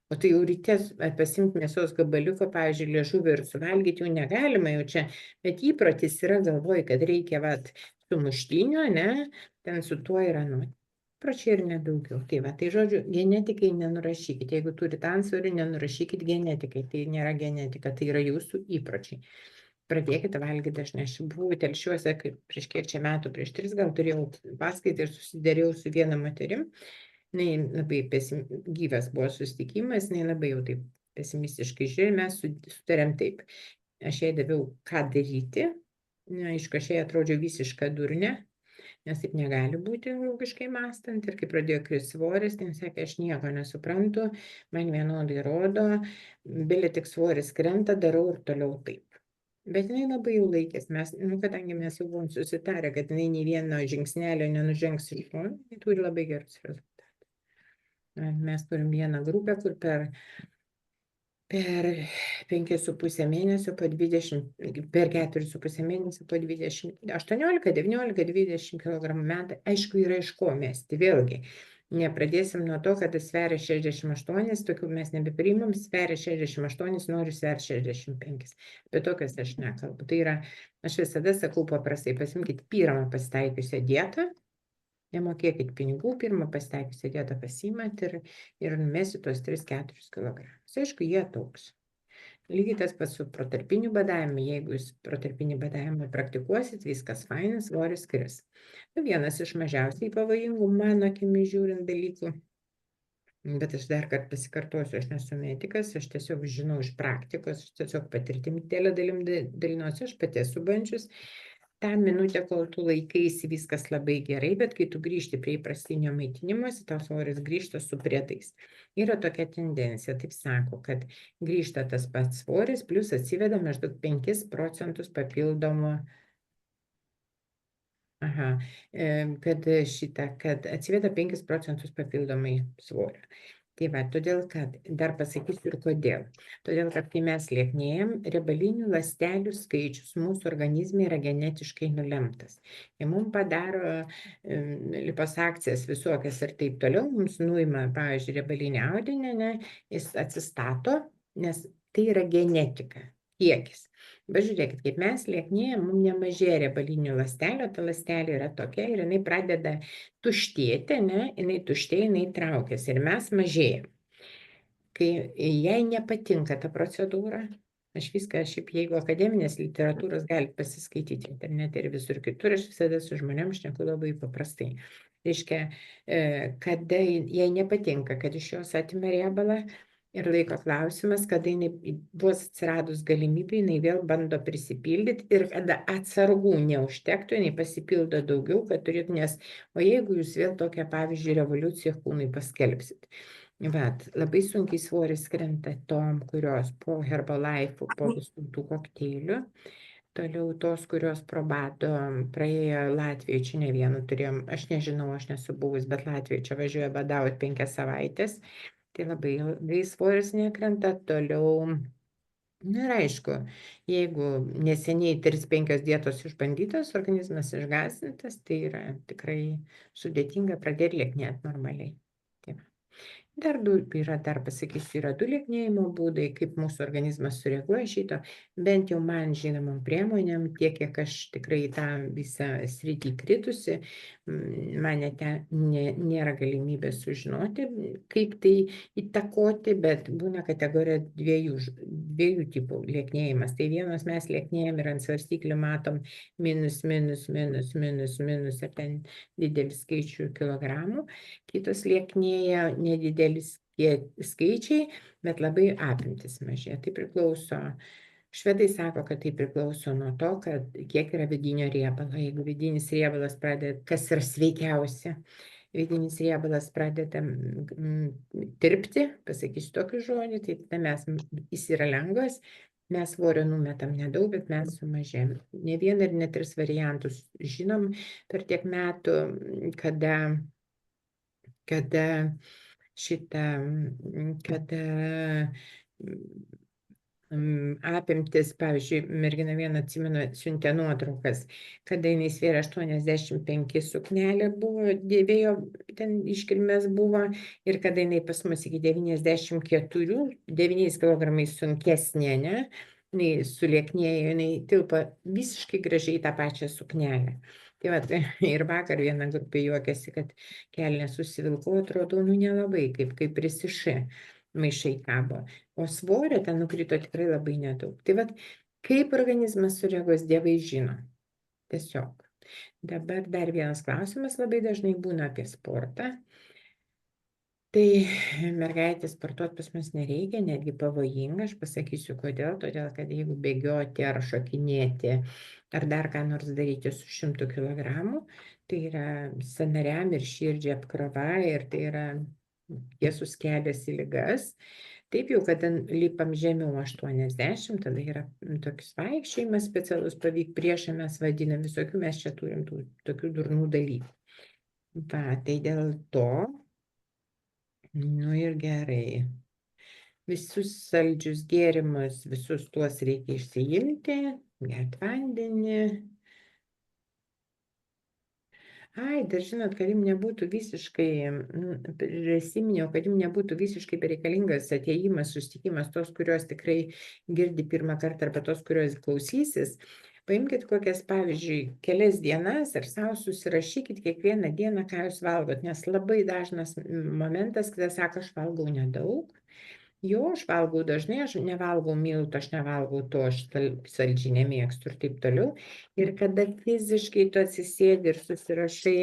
O tai jau ryte pasimti mėsos gabaliuko, pavyzdžiui, liežuvį ir suvalgyti jau negalima jau čia, bet įprotis yra galvoj, kad reikia sumuštinio, ne, ten su tuo yra, įpročiai ir nedaugiau. Tai žodžiu, genetikai nenurašykit, jeigu turite antsvorį, nenurašykit genetikai, tai nėra genetika, tai yra jūsų įpročiai. Pradėkite valgyti dažnai. Aš buvau Telšiuose, kaip prieš kiek čia metų, prieš 3 gal turėjau paskaitą ir susiderėjau su viena moterim. Jinai labai gyvas buvo susitikimas, jinai labai jau taip pesimistiškai žiūrėjo, mes sutarėm taip. Aš jai daviau, ką daryti. Na, aišku, aš jai atrodžiau visišką durnę, nes taip negali būti logiškai mąstant. Ir kai pradėjo kristi svoris, tai sakė, aš nieko nesuprantu, man vienodai rodo, bėlė tik svoris krenta, darau ir toliau taip. Bet jinai labai jau laikės, kadangi mes jau buvom susitarę, kad jinai nei vieno žingsnelio nenužengs iš to, jinai turi labai gerus rezultatus. Mes turim vieną grupę, kur per 5,5 mėnesio po 20, per 4,5 mėnesio po 20, 18, 19, 20 kg metai, aišku, yra iš ko mesti, vėlgi. Nepradėsim nuo to, kad jis sveria 68, tokių mes nebepriimam, sveria 68, noriu sverti 65. Apie tokias aš nekalbu. Tai yra, aš visada sakau paprastai, pasimkit pirmą pasitaikiusią dietą, nemokėkit pinigų, pirmą pasitaikiusią dietą pasiimat ir numesit tuos 3-4 kg. Aišku, jie tauks. Lygiai tas pats su protarpiniu badavimu. Jeigu jūs protarpinį badavimą praktikuosit, viskas fainas, svoris kris. Vienas iš mažiausiai pavojingų, mano akimis žiūrint, dalykų. Bet aš dar kartą pasikartosiu, aš nesu medikas, aš tiesiog žinau iš praktikos, aš tiesiog patirtim didelę dalim dalinuosi, aš pati esu bandžius. tą minutę, kol tu laikaisi, viskas labai gerai, bet kai tu grįžti prie įprastinio maitinimosi, tau svoris grįžta su priedais. Yra tokia tendencija, taip sako, kad grįžta tas pats svoris, plus atsiveda maždaug 5 procentus papildomo, kad atsiveda 5 procentus papildomai svorio. Tai va, todėl, kad dar pasakysiu ir kodėl. Todėl, kad kai mes lieknėjam, riebalinių ląstelių skaičius mūsų organizme yra genetiškai nulemtas. Kai mums padaro liposakcijas visokias ir taip toliau, mums nuima, pavyzdžiui, riebalinį audinį, jis atsistato, nes tai yra genetika, kiekis. Bet žiūrėkit, kaip mes lieknėjam, mums nemažėja riebalinių ląstelių, ta ląstelė yra tokia ir jinai pradeda tuštėti, jinai tuštėja, jinai traukiasi ir mes mažėjam. Kai jai nepatinka ta procedūra, aš viską, šiaip jeigu akademinės literatūros galite pasiskaityti internete ir visur kitur, aš visada su žmonėms šneku labai paprastai. Reiškia, kada jai nepatinka, kad iš jos atima riebalą, ir laiko klausimas, kada jinai vos atsiradus galimybė, jinai vėl bando prisipildyti ir kada atsargų neužtektų, jinai pasipildo daugiau, kad turėtų, nes, o jeigu jūs vėl tokią, pavyzdžiui, revoliuciją kūnui paskelbsit. Bet labai sunkiai svoris krenta tom, kurios po Herbalife, po visų tų kokteilių. Toliau tos, kurios probado, praėjo Latvijoje, čia ne vienu turėjom, aš nežinau, aš nesu buvus, bet Latvijoje čia važiuoja badauti 5 savaitės. Tai labai ilgai svoris nekrenta, toliau, ir aišku, jeigu neseniai 3-5 dietos išbandytos, organizmas išgąsdintas, tai yra tikrai sudėtinga pradėti lieknėti normaliai. Taip. Dar pasakysiu, yra 2 lieknėjimo būdai, kaip mūsų organizmas sureaguoja šito, bent jau man žinomam priemonėm, tiek, kiek aš tikrai tą visą sritį kritusi, man nėra galimybė sužinoti, kaip tai įtakoti, bet būna kategorija 2 tipų lieknėjimas. Tai vienas mes lieknėjam ir ant svarstyklių matom minus, ir ten didelis skaičių kilogramų. Kitos lieknėja nedidelis skaičiai, bet labai apimtis mažėja. Tai priklauso, švedai sako, kad tai priklauso nuo to, kad kiek yra vidinio riebalo. Jeigu vidinis riebalas pradeda, kas yra sveikiausia, vidinis riebalas pradeda tirpti, pasakysiu tokį žodį, tai tada jis yra lengvas, mes svorio numetam nedaug, bet mes sumažėjam. Ne vieną ir ne 3 variantus žinom per tiek metų, kada apimtis, pavyzdžiui, mergina vieną atsimenu, siuntė nuotraukas, kada jinai svėrė 85 suknelė buvo, dėvėjo, ten iškilmės buvo, ir kada jinai pas mus iki 94, 9 kg sunkesnė, jinai sulieknėjo, jinai tilpo visiškai gražiai tą pačią suknelę. Tai va, ir vakar viena grupė juokėsi, kad kelnes susivilko, atrodo, nelabai, kaip prisiši maišai kabo. O svorio ten nukrito tikrai labai nedaug. Tai va, kaip organizmas sureaguos, dievai žino. Tiesiog. Dabar dar vienas klausimas labai dažnai būna apie sportą. Tai mergaitės sportuoti pas mus nereikia, netgi pavojinga, aš pasakysiu kodėl, todėl kad jeigu bėgioti ar šokinėti ar dar ką nors daryti su 100 kilogramų, tai yra sąnariam ir širdžiai apkrova ir tai yra tiesus kelias į ligas. Taip jau, kad lipam žemiau 80, tada yra toks vaikščiojimas specialus priešą mes vadinam, visokių mes čia turim tokių durnų dalykų. Va, tai dėl to, nu ir gerai. Visus saldžius gėrimus, visus tuos reikia išsiimti, gerti vandenį. Ai, dar žinot, kad jums nebūtų visiškai, prisiminiau, kad jums nebūtų visiškai bereikalingas atėjimas, susitikimas, tos, kurios tikrai girdi pirmą kartą, arba tos, kurios klausysis. Paimkite kokias, pavyzdžiui, kelias dienas ir savo susirašykit kiekvieną dieną, ką jūs valgot, nes labai dažnas momentas, kada sako, aš valgau nedaug. Jo, aš valgau dažnai, aš nevalgau miltų, aš nevalgau to, aš saldžiai nemėgstu ir taip toliau. Ir kada fiziškai tu atsisėdi ir susirašai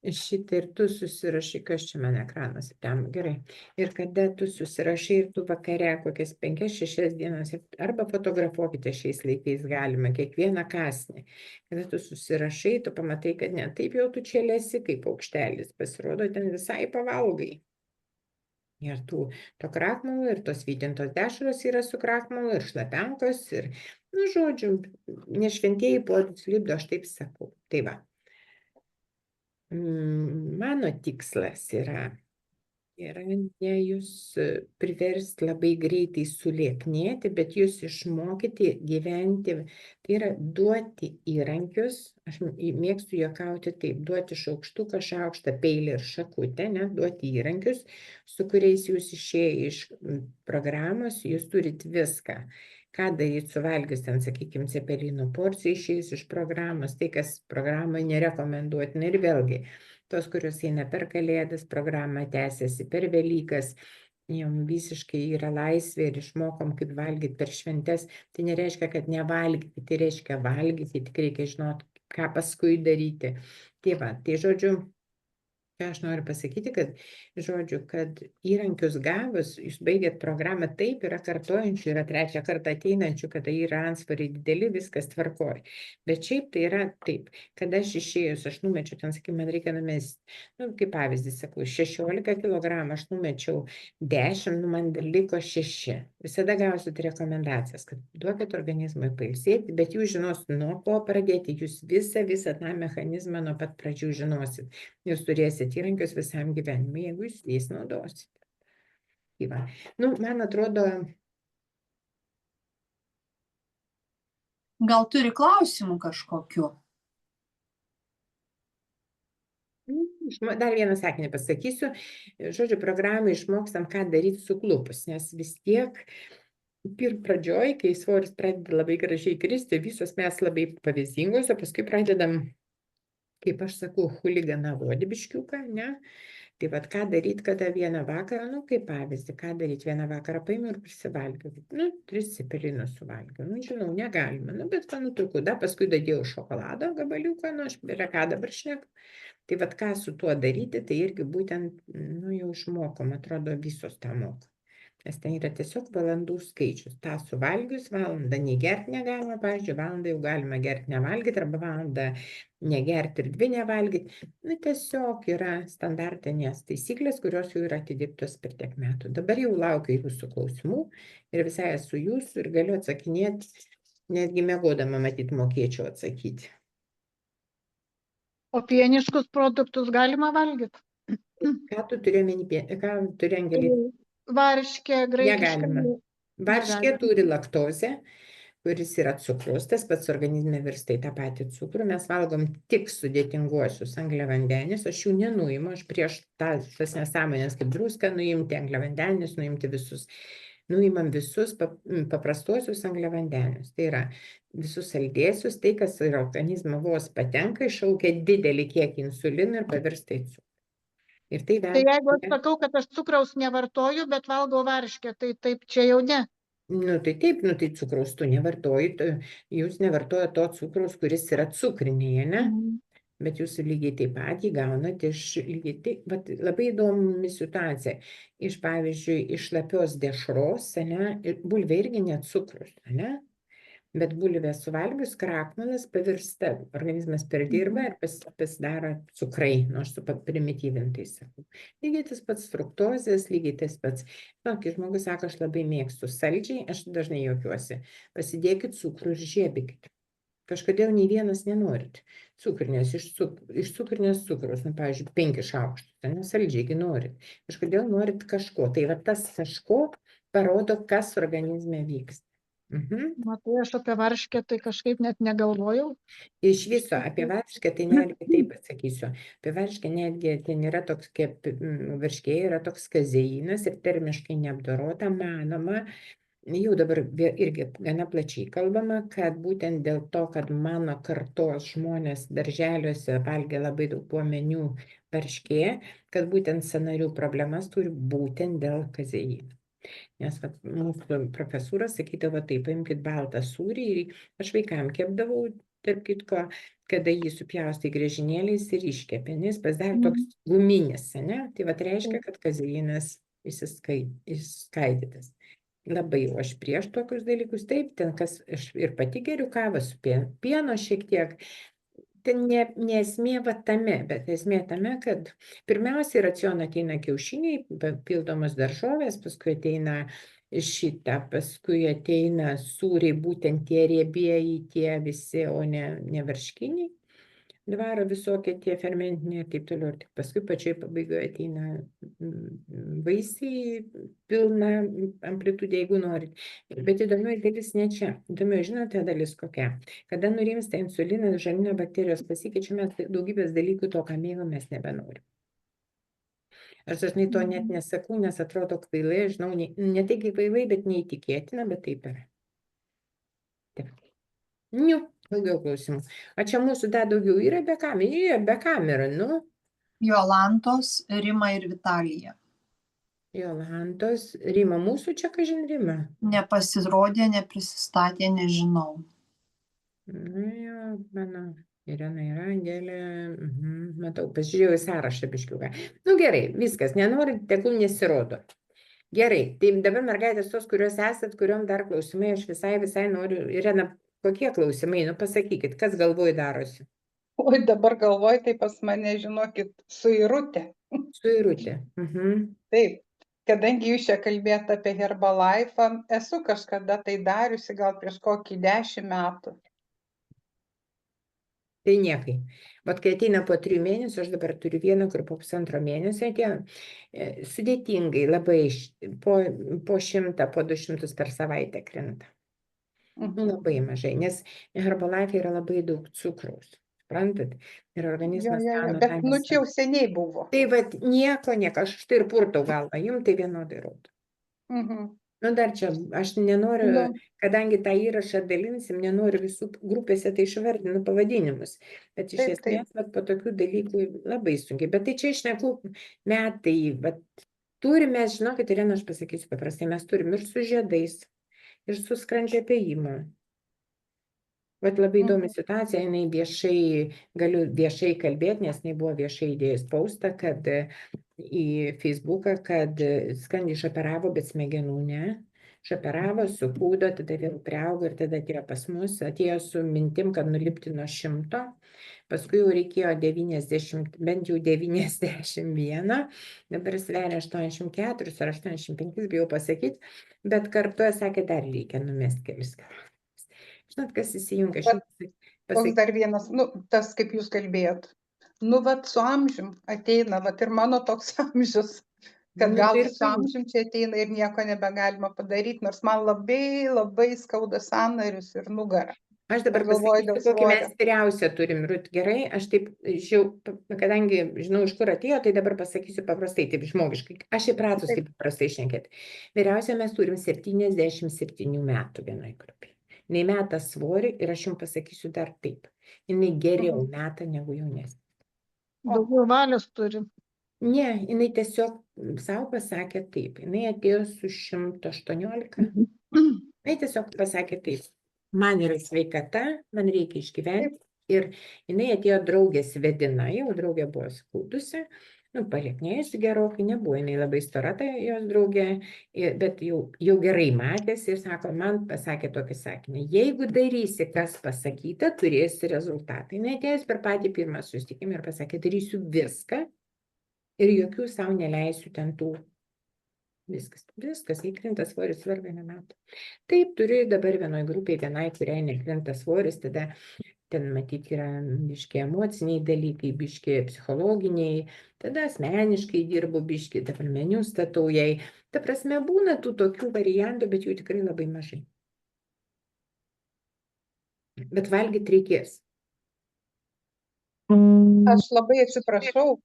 šitą ir tu susirašai, kas čia man ekranas, ten gerai. Ir kada tu susirašai ir tu vakare kokias 5-6 dienas, arba fotografuokite šiais laikais galima, kiekvieną kąsnį. Kada tu susirašai, tu pamatai, kad ne taip jau tu čia lesi kaip paukštelis, pasirodo, ten visai pavalgai. Ir to krakmalo, ir tos vytintos dešros yra su krakmalu, ir šlapenkos, ir, nu, žodžiu, nešventieji puodus lipdo, aš taip sakau. Tai va. Mano tikslas yra ne jūs priversti labai greitai sulieknėti, bet jūs išmokyti gyventi, tai yra duoti įrankius, aš mėgstu juokauti taip, duoti šaukštuką, šaukštą, peilį ir šakutę, ne, duoti įrankius, su kuriais jūs išėję iš programos, jūs turit viską. Ką daryti suvalgius ten, sakykime, cepelinų porciją išėjus iš programos, tai kas programai nerekomenduotina ir vėlgi. Tos, kurios eina per Kalėdas, programa tęsiasi per Velykas, jom visiškai yra laisvė ir išmokom, kaip valgyti per šventes. Tai nereiškia, kad nevalgyti, tai reiškia valgyti, tik reikia žinoti, ką paskui daryti. Tai va, tai žodžiu, ką aš noriu pasakyti, kad įrankius gavus, jūs baigėt programą, taip yra kartojančių, yra trečią kartą ateinančių, kada yra antsvariai dideli, viskas tvarkoj. Bet šiaip tai yra taip, kad aš išėjus, aš numečiau, ten sakykime, man reikia numesti, nu, kaip pavyzdys, sakau, 16 kg, aš numečiau 10, nu, man liko 6. Visada gausit rekomendacijas, kad duokit organizmui pailsėti, bet jūs žinosit, nuo ko pradėti, jūs visą tą mechanizmą nuo pat pradžių žinosit. Jūs turėsit įrankius visam gyvenimui, jeigu jūs jais naudosite. Tai va. Nu, man atrodo... Gal turi klausimų kažkokiu? Dar vieną sakinį pasakysiu. Žodžiu, programą išmokstam, ką daryti suklupus, nes vis tiek pradžioj, kai svoris pradeda labai gražiai kristi, visos mes labai pavyzdingos, o paskui pradedam, kaip aš sakau, huliganavoti biškiuką, ne? Tai vat ką daryti, kada vieną vakarą, nu, kaip pavyzdį, ką daryti vieną vakarą, paimiau ir prisivalgiau. Nu, 3 cepelinus suvalgiau. Nu, žinau, negalima, nu, bet ką nutrūkau. Da, paskui dadėjau šokolado gabaliuką, nu, aš apie ką dabar šneku. Tai vat ką su tuo daryti, tai irgi būtent, nu, jau išmokom, atrodo, visos tą moko. Nes ten yra tiesiog valandų skaičius. Ta suvalgius valandą negerti negalima, pavyzdžiui, valandą jau galima gerti nevalgyti, arba valandą negerti ir 2 nevalgyti. Nu, tiesiog yra standartinės taisyklės, kurios jau yra atidirbtos per tiek metų. Dabar jau laukiu jūsų klausimų ir visai esu jūsų ir galiu atsakinėti, netgi miegodama matyti mokėčiau atsakyti. O pieniškus produktus galima valgyti? Ką tu turi omeny, ką turi Angelė? Varškė, graikiška. Negalima. Varškė turi laktozę, kuris yra cukrus, tas pats organizme virsta į tą patį cukrų. Mes valgom tik sudėtinguosius angliavandenius, aš jų nenuimu, aš prieš tas nesąmonės kaip druską nuimti, angliavandenius nuimti visus. Nuimam visus paprastuosius angliavandenius. Tai yra visus saldėsius, tai kas į organizmą vos patenka, iššaukia didelį kiekį insulino ir pavirsta į cukrų. Tai jeigu aš sakau, kad aš cukraus nevartoju, bet valgau varškę, tai taip čia jau ne. Nu tai taip, nu tai cukraus tu nevartoji, jūs nevartojate to cukraus, kuris yra cukrinėje, ne? Bet jūs lygiai taip pat jį gaunat vat, labai įdomi situacija. Pavyzdžiui, iš šlapios dešros, ane, bulvė irgi net cukrus, ane? Bet bulvė suvalgius krakmolas pavirsta, organizmas perdirba ir pasidaro cukrai, nors su primityvintais. Lygiai tas pats fruktozės, lygiai tas pats. Kai žmogus sako, aš labai mėgstu saldžiai, aš dažnai juokiuosi. Pasidėkit cukrų ir žiebikit. Kažkodėl nei vienas nenorit. Cukrinės, iš cukrinės cukrus, pavyzdžiui, 5 šaukštus, nes saldžiai norit. Kažkodėl norit kažko. Tai va tas kažko parodo, kas organizme vyksta. Na, tai aš apie varškę tai kažkaip net negalvojau. Iš viso apie varškę, tai netgi taip pasakysiu. Apie varškę netgi ten yra toks, kaip varškėje yra toks kazeinas ir termiškai neapdorota, manoma, jau dabar irgi gana plačiai kalbama, kad būtent dėl to, kad mano kartos žmonės darželiuose valgė labai daug puomenių varškė, kad būtent sąnarių problemas turi būtent dėl kazeino. Nes mūsų profesūra sakydavo, taip, paimkit baltą sūrį ir aš vaikam kepdavau, tarp kitko, kada jį supjaustai griežinėliais ir iškepė, nes pasidarė toks guminis, ne? Tai va reiškia, kad kazeinas išskaidytas. Labai jau aš prieš tokius dalykus, taip, ten kas, aš ir pati geriu kavą su pieno šiek tiek. Ten ne esmė va tame, bet esmė tame, kad pirmiausiai į racioną ateina kiaušiniai, papildomos daržovės, paskui ateina paskui ateina sūriai, būtent tie riebieji, tie visi, o ne varškiniai. Dvaro visokie tie fermentiniai ir taip toliau. Ir tik paskui pačioj pabaigoje ateina vaisiai, pilna amplitudė, jeigu norit. Bet įdomioji dalis ne čia. Įdomioji, žinote, dalis kokia? Kada nurimsta insulinas, žarnyno bakterijos pasikeičia, mes daugybės dalykų to, ką mėgom, mes nebenorim. Aš dažnai to net nesakau, nes atrodo kvailai, žinau, ne tai kaip kvailai, bet neįtikėtina, bet taip yra. Taip. Daugiau klausimų. O čia mūsų dar daugiau yra be kamerų, nu? Jolantos, Rima ir Vitalija. Jolantos, Rima, mūsų čia kažin Rima? Nepasirodė, neprisistatė, nežinau. Jo, mano Irena ir Angelė, matau, pasižiūrėjau į sąrašą biškiuką. Nu gerai, viskas, nenorit, tegul nesirodo. Gerai, tai dabar mergaitės tos, kurios esat, kuriuom dar klausimai, aš visai noriu, Irena, kokie klausimai, nu pasakykit, kas galvoj darosi? Oi, dabar galvoj, tai pas mane, žinokit, suirutė. Suirutė. Taip, kadangi jūs čia kalbėt apie Herbalife, esu kažkada tai dariusi, gal prieš kokį 10 metų. Tai niekai. Vat kai ateina po 3 mėnesių, aš dabar turiu vieną, kur po 1,5 mėnesio ateina, sudėtingai, labai po 100, po 200 per savaitę krenta. Labai mažai, nes Herbalife yra labai daug cukraus, suprantat? Ir organizmas... Bet čia jau seniai buvo. Tai vat nieko, aš štai ir purtau galvą, jums tai vienodai rodo. Nu dar čia, aš nenoriu, kadangi tą įrašą dalinsim, nenoriu visų grupėse tai išvardinu pavadinimus, bet iš esmės po tokių dalykų labai sunkiai, bet tai čia išneku metai, turime, žinokit, Irena, aš pasakysiu paprastai, mes turim ir su žiedais, ir su skrandžio apėjimu. Vat labai įdomi situacija, galiu viešai kalbėti, nes jinai buvo viešai įdėjus postą, kad į Facebooką, kad skrandį išoperavo, bet smegenų ne. Išoperavo, supūdo, tada vėl priaugo ir tada atėjo pas mus, atėjo su mintim, kad nulipti nuo 100, paskui jau reikėjo 90, bent jau 91, dabar sveria 84 ar 85, bijau pasakyti, bet kartu sakė, dar reikia numesti kelis kilogramų. Žinot, kas įsijungia? Toks dar vienas, tas kaip jūs kalbėjot. Su amžium ateina, ir mano toks amžius, kad gal su amžium čia ateina ir nieko nebegalima padaryti, nors man labai, labai skauda sąnarius ir nugarą. Aš dabar pasakysiu, kokį mes vyriausią turim, Rūt, gerai, aš taip, kadangi žinau, iš kur atėjo, tai dabar pasakysiu paprastai, taip žmogiškai, aš įpratus taip paprastai šnekėti. Vyriausią mes turim 77 metų vienai grupiai. Jinai meta svorį ir aš jums pasakysiu dar taip. Jinai geriau meta negu jaunesnė. Daugiau valios turi. Ne, jinai tiesiog savo pasakė taip. Jinai atėjo su 118. Jinai tiesiog pasakė taip. Man yra sveikata, man reikia išgyventi. Ir jinai atėjo draugės vedina, jau draugė buvo skūdusi, palieknėjusi gerokai, nebuvo jinai labai stora, tai jos draugė, bet jau gerai matėsi ir sako, man pasakė tokį sakinį, jeigu darysi, kas pasakyta, turėsi rezultatą. Jinai atėjus per patį pirmą susitikimą ir pasakė, darysiu viską ir jokių savo neleisiu ten tų. Viskas, įkrinta svoris, vargai nematau. Taip, turiu dabar vienoj grupiai, vienai, kuriai nekrinta svoris, tada ten matyti yra biški emociniai dalykai, biški psichologiniai, tada asmeniškai dirbu biški, dabar meniu statau jai. Ta prasme, būna tų tokių variantų, bet jų tikrai labai mažai. Bet valgyti reikės. Aš labai atsiprašau,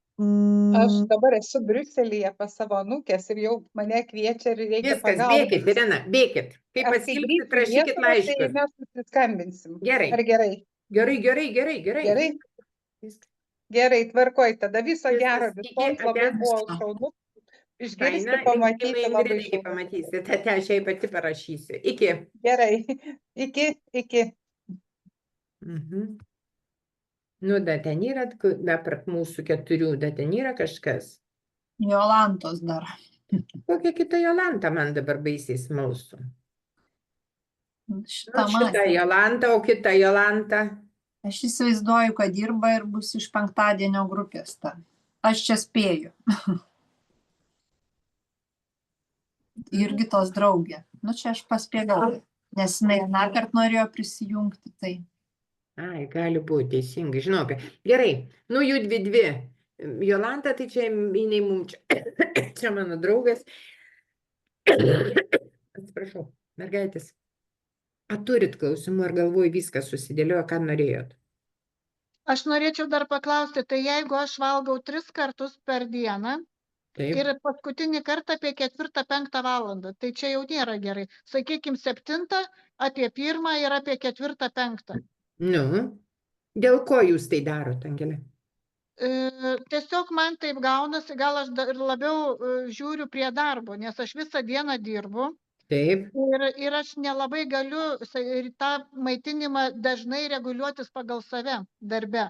aš dabar esu Briuselyje pas savo anūkės ir jau mane kviečia ir reikia Viskas, pagalbos. bėkit, Irena, bėkit. Kai Aš kai paskirsit, grįšiu į rašykit Lietuvą, tai laiškus. mes susiskambinsim. Gerai. Ar gerai? Gerai. Gerai? Viskas. Gerai, tvarkoj. Tada viso Viskas. gero. Iki, Visoms labai ate. buvo šaunu. Išgirsti, Faina, pamatyti linkėjimai labai Ingridai, kai šaunu. pamatysit. Ate, aš jai pati parašysiu. Iki. Gerai. Iki. Mhm. Da ten yra, apart mūsų 4, da ten yra kažkas. Jolantos dar. Kokia kita Jolanta man dabar baisiai smalsu. Šitą Šita matė. Jolanta, o kita Jolanta. Aš įsivaizduoju, kad dirba ir bus iš penktadienio grupės ta. Aš čia spėju. Jurgitos draugė. Čia aš paspėliau, nes jinai nakart norėjo prisijungti, tai. Ai, gali būti, teisingai, žinau. Gerai, jų dvi. Jolanta, tai čia jinai mums čia. Čia mano draugas. Atsiprašau, mergaitės. Ar turit klausimų, ar galvoj viskas susidėliojo, ką norėjot? Aš norėčiau dar paklausti, tai jeigu aš valgau 3 kartus per dieną Taip. ir paskutinį kartą apie 4-5 valandą, tai čia jau nėra gerai. Sakykime, 7, apie 1 ir apie 4-5. Dėl ko jūs tai darot, Angelė? Tiesiog man taip gaunasi, gal aš ir labiau žiūriu prie darbo, nes aš visą dieną dirbu. Taip. Ir aš nelabai galiu tą maitinimą dažnai reguliuotis pagal save darbe.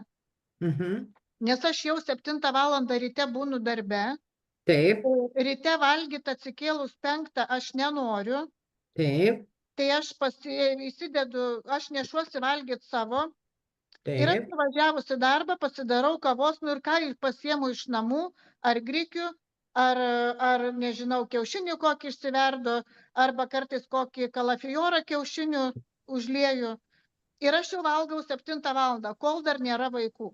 Nes aš jau 7 valandą ryte būnu darbe. Taip. Ryte valgyti atsikėlus 5 aš nenoriu. Taip. Tai aš įsidedu, aš nešuosi valgyti savo. Taip. Ir aš važiavus į darbą, pasidarau kavos, ir ką pasiemu iš namų, ar grikių, ar nežinau, kiaušinių kokį išsiverdu, arba kartais kokį kalafiorą kiaušinių užlieju. Ir aš jau valgau 7 valandą, kol dar nėra vaikų.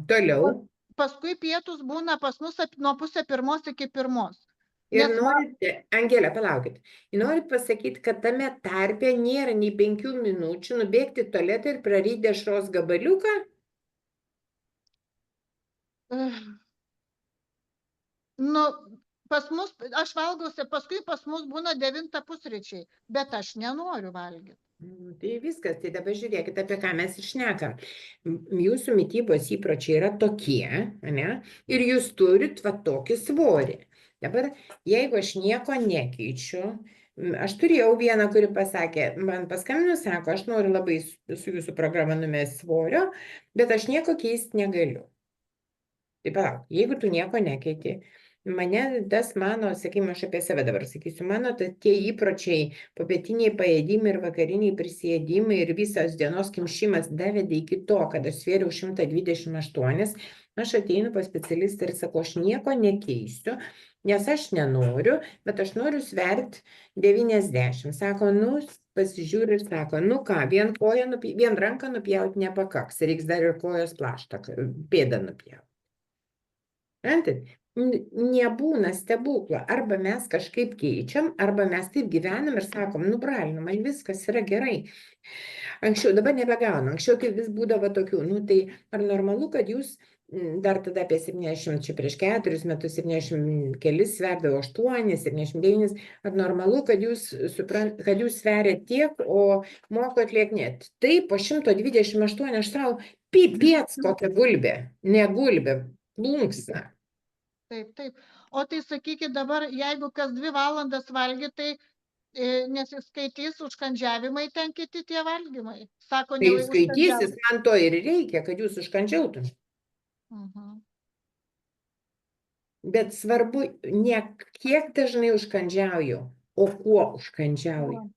Toliau. Paskui pietus būna pas mus nuo 12:30 iki 1. Ir norite, Angelė, palaukit, norit pasakyti, kad tame tarpe nėra nei 5 minučių nubėgti į tualetą ir praryti dešros gabaliuką? Pas mus, aš valgausi, paskui pas mus būna 9 pusryčiai, bet aš nenoriu valgyti. Tai viskas, tai dabar žiūrėkit, apie ką mes ir šnekam. Jūsų mitybos įpročiai yra tokie, ne? Ir jūs turit va tokį svorį. Dabar, jeigu aš nieko nekeičiu, aš turėjau vieną, kuri pasakė, man paskambino, sako, aš noriu labai su jūsų programa numesti svorio, bet aš nieko keisti negaliu. Tai palauk, jeigu tu nieko nekeiti, sakykime, aš apie save dabar sakysiu, mano tie įpročiai, popietiniai paėdimai ir vakariniai prisėdimai ir visas dienos kimšimas davedė iki to, kad aš svėriau 128, aš ateinu pas specialistą ir sakau, aš nieko nekeisiu, nes aš nenoriu, bet aš noriu sverti 90. Sako, pasižiūri ir sako, ką, vien ranką nupjauti nepakaks, reiks dar ir kojos plaštą, pėdą nupjauti. Nebūna stebuklo, arba mes kažkaip keičiam, arba mes taip gyvenam ir sakom, bralinu, man viskas yra gerai. Anksčiau, dabar nebegaunu, anksčiau tai vis būdavo tokių, tai ar normalu, kad jūs dar tada apie 70, čia prieš 4 metus 70 kelis sverdavo 8, 79, ar normalu, kad jūs sveria tiek, o moko atlieknėti. Taip, po 128 aš savo, pipėts kokia gulbė, ne gulbė, plunksna. Taip. O tai sakykit dabar, jeigu kas 2 valandas valgy, tai nesiskaitys užkandžiavimai ten kiti tie valgymai. Sako, Tai jūs skaitysis, man to ir reikia, kad jūs užkandžiautum. Bet svarbu, ne kiek dažnai užkandžiauju, o kuo užkandžiauju.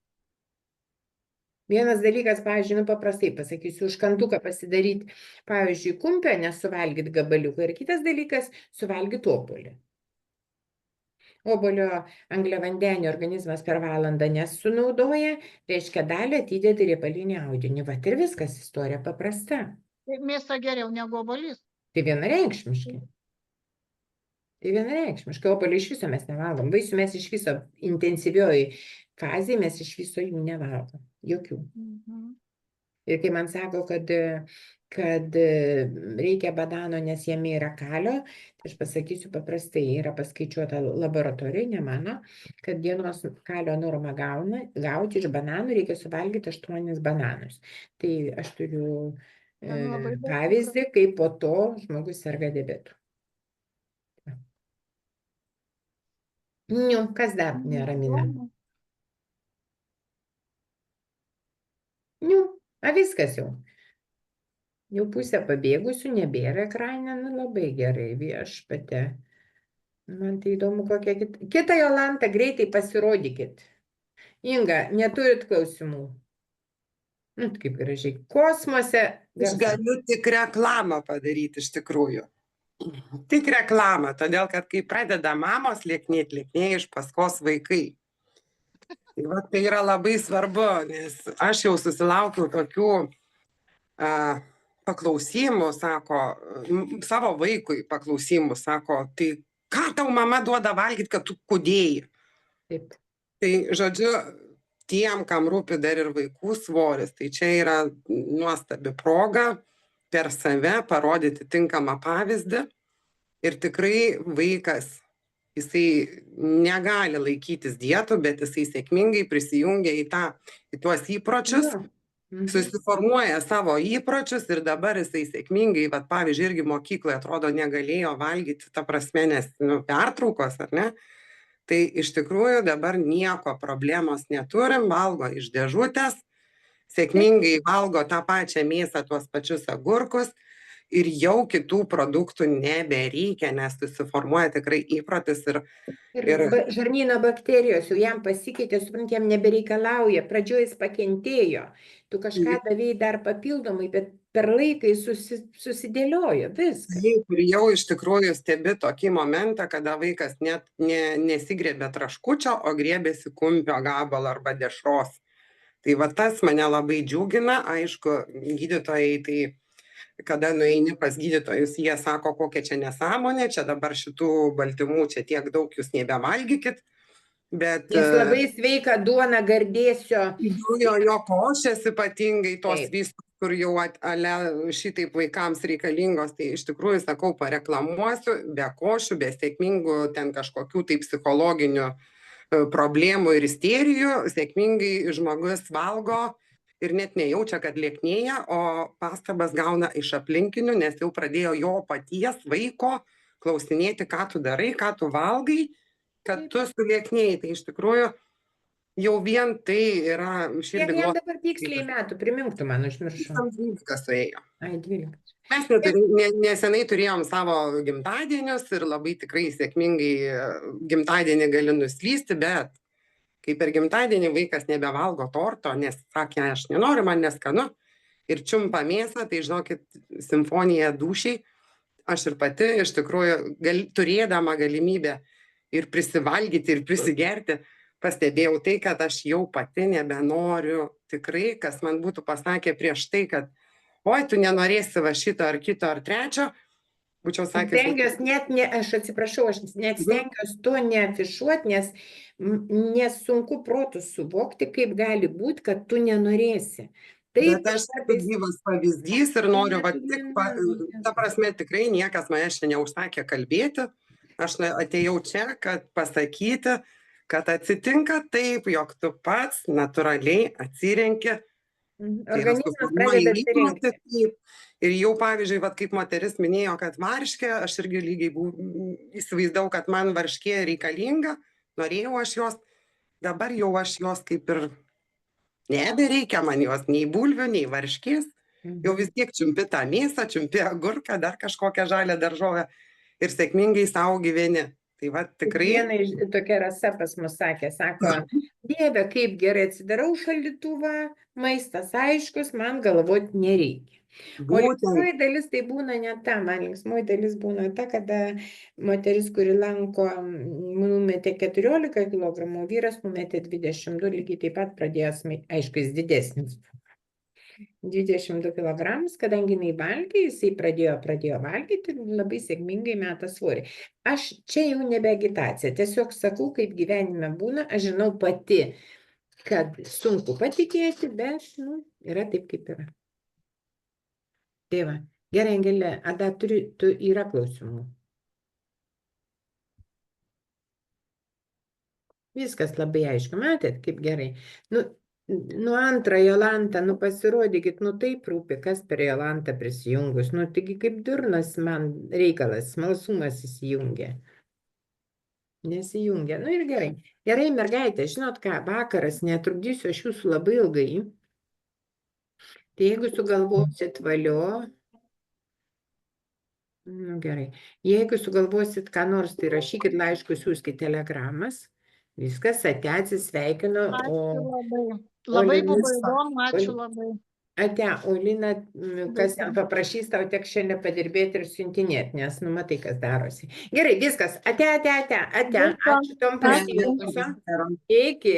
Vienas dalykas, pavyzdžiui, paprastai pasakysiu, užkanduką pasidaryti, pavyzdžiui, kumpio, nesuvalgyti gabaliuką. Ir kitas dalykas, suvalgyti obuolį. Obuolio angliavandenio organizmas per valandą nesunaudoja, reiškia dalį atidėti riebalinį audinį. Vat ir viskas, istorija paprasta. Mėsa geriau negu obuolys. Tai vienareikšmiškai. Obuolį iš viso mes nevalgom. Vaisių mes iš viso intensyvioj fazėje mes iš viso jų nevalgom. Jokių. Ir kai man sako, kad reikia banano, nes jame yra kalio, tai aš pasakysiu paprastai, yra paskaičiuota laboratorija, ne mano, kad dienos kalio normą gauti iš bananų reikia suvalgyti 8 bananus. Tai aš turiu pavyzdį, kaip po to žmogus serga diabetu. Kas dar neramina? Viskas jau. Jau pusę pabėgusių, nebėra ekrane, labai gerai, viešpate. Man tai įdomu, kokia kita Jolanta, greitai pasirodykit. Inga, neturit klausimų? Kaip gražiai. Kosmose. Aš galiu tik reklamą padaryti iš tikrųjų. Tik reklamą, todėl kad kai pradeda mamos lieknėti, lieknėja iš paskos vaikai. Tai yra labai svarbu, nes aš jau susilaukiau tokių paklausimų, sako, savo vaikui paklausimų, sako, tai ką tau mama duoda valgyti, kad tu kūdėjai? Taip. Tai, žodžiu, tiem, kam rūpi dar ir vaikų svoris, tai čia yra nuostabi proga per save parodyti tinkamą pavyzdį ir tikrai vaikas, jisai negali laikytis dietų, bet jisai sėkmingai prisijungia į tuos įpročius, susiformuoja savo įpročius ir dabar jisai sėkmingai, pavyzdžiui, irgi mokykloje atrodo negalėjo valgyti, ta prasme, nes pertraukos, ar ne? Tai iš tikrųjų dabar nieko problemos neturim, valgo iš dėžutės, sėkmingai valgo tą pačią mėsą, tuos pačius agurkus ir jau kitų produktų nebereikia, nes susiformuoja tikrai įprotis ir žarnyno bakterijos jau jam pasikeitė, suprant, jam nebereikalauja, pradžioje jis pakentėjo, tu kažką davėjai dar papildomai, bet per laiką jis susidėliojo, viskas. Ir jau iš tikrųjų stebi tokį momentą, kada vaikas net nesigrėbė traškučio, o grėbėsi kumpio gabalo arba dešros. Tai tas mane labai džiugina, aišku, gydytojai tai kada nueini pas gydytojus, jie sako, kokia čia nesąmonė, čia dabar šitų baltymų, čia tiek daug jūs nebevalgykit, bet... Jis labai sveika duona, gardėsio. Jo košės ypatingai, tos visos, kur jau šitaip vaikams reikalingos, tai iš tikrųjų, sakau, pareklamuosiu, be košių, be sėkmingų ten kažkokių tai psichologinių problemų ir isterijų, sėkmingai žmogus valgo, ir net nejaučia, kad lieknėja, o pastabas gauna iš aplinkinių, nes jau pradėjo jo paties vaiko klausinėti, ką tu darai, ką tu valgai, kad tu sulieknėjai. Tai iš tikrųjų jau vien tai yra širdį glostyti. Kiek jam dabar tiksliai metų, primink tu man, užmiršau. 12 suėjo. 12. Mes nesenai turėjom savo gimtadienius ir labai tikrai sėkmingai gimtadienį gali nuslysti, bet kai per gimtadienį vaikas nebevalgo torto, nes sakė, aš nenoriu, man neskanu, ir čiumpa mėsą, tai žinokit, simfonija dūšiai, aš ir pati, iš tikrųjų, turėdama galimybę ir prisivalgyti, ir prisigerti, pastebėjau tai, kad aš jau pati nebenoriu, tikrai, kas man būtų pasakę prieš tai, kad oi, tu nenorėsi va šito ar kito ar trečio, būčiau sakęs. Aš atsiprašau, aš net stengiuosi to neafišuoti, nes sunku protų suvokti, kaip gali būti, kad tu nenorėsi. Bet aš gyvas pavyzdys ir noriu, ta prasme, tikrai niekas mane čia neužsakė kalbėti, aš atėjau čia, kad pasakyti, kad atsitinka taip, jog tu pats natūraliai atsirenki. Organizmas pradeda atsirinkti. Ir jau, pavyzdžiui, kaip moteris minėjo, kad varškė, aš irgi lygiai įsivaizdavau, kad man varškė reikalinga, norėjau aš jos, dabar jau aš jos kaip ir nebereikia man jos nei bulvių, nei varškės. Jau vis tiek čiumpi tą mėsą, čiumpi agurką, dar kažkokią žalią daržovę ir sėkmingai sau gyveni. Tai va tikrai. Viena tokia Rasa pas mus sakė, sako, Dieve, kaip gerai atsidarau šaldytuvą, maistas aiškus, man galvoti nereikia. O linksmoji dalis tai būna ne ta, man linksmoji dalis būna ta, kada moteris, kuri lanko, numetė 14 kg, vyras numetė 22, lygiai taip pat pradėjo, aišku, jis didesnis. 22 kg, kadangi jinai valgė, jisai pradėjo valgyti ir labai sėkmingai meta svorį. Aš čia jau nebe agitacija, tiesiog sakau, kaip gyvenime būna, aš žinau pati, kad sunku patikėti, bet yra taip, kaip yra. Tai va, gerai, Angelė, Ada, yra klausimų? Viskas labai aišku, matėt, kaip gerai. Antrą Jolantą, pasirodykit, taip rūpi, kas per Jolantą prisijungus. Taigi kaip durnas man reikalas, smalsumas įsijungia. Nesijungia. Ir gerai. Gerai, mergaitė, žinot ką, vakaras, netrukdysiu aš jūsų labai ilgai. Tai jeigu sugalvosit valio, gerai, jeigu sugalvosit ką nors, tai rašykit laiškus, siųskit telegramas, viskas, ate, atsisveikinu. Ačiū labai. Labai buvo įdomu, ačiū labai. Ate, o Lina, kas ten paprašys, tau teks šiandien padirbėti ir siuntinėti, nes matai, kas darosi. Gerai, viskas, ate, ačiū tom prisijungusiom. Iki.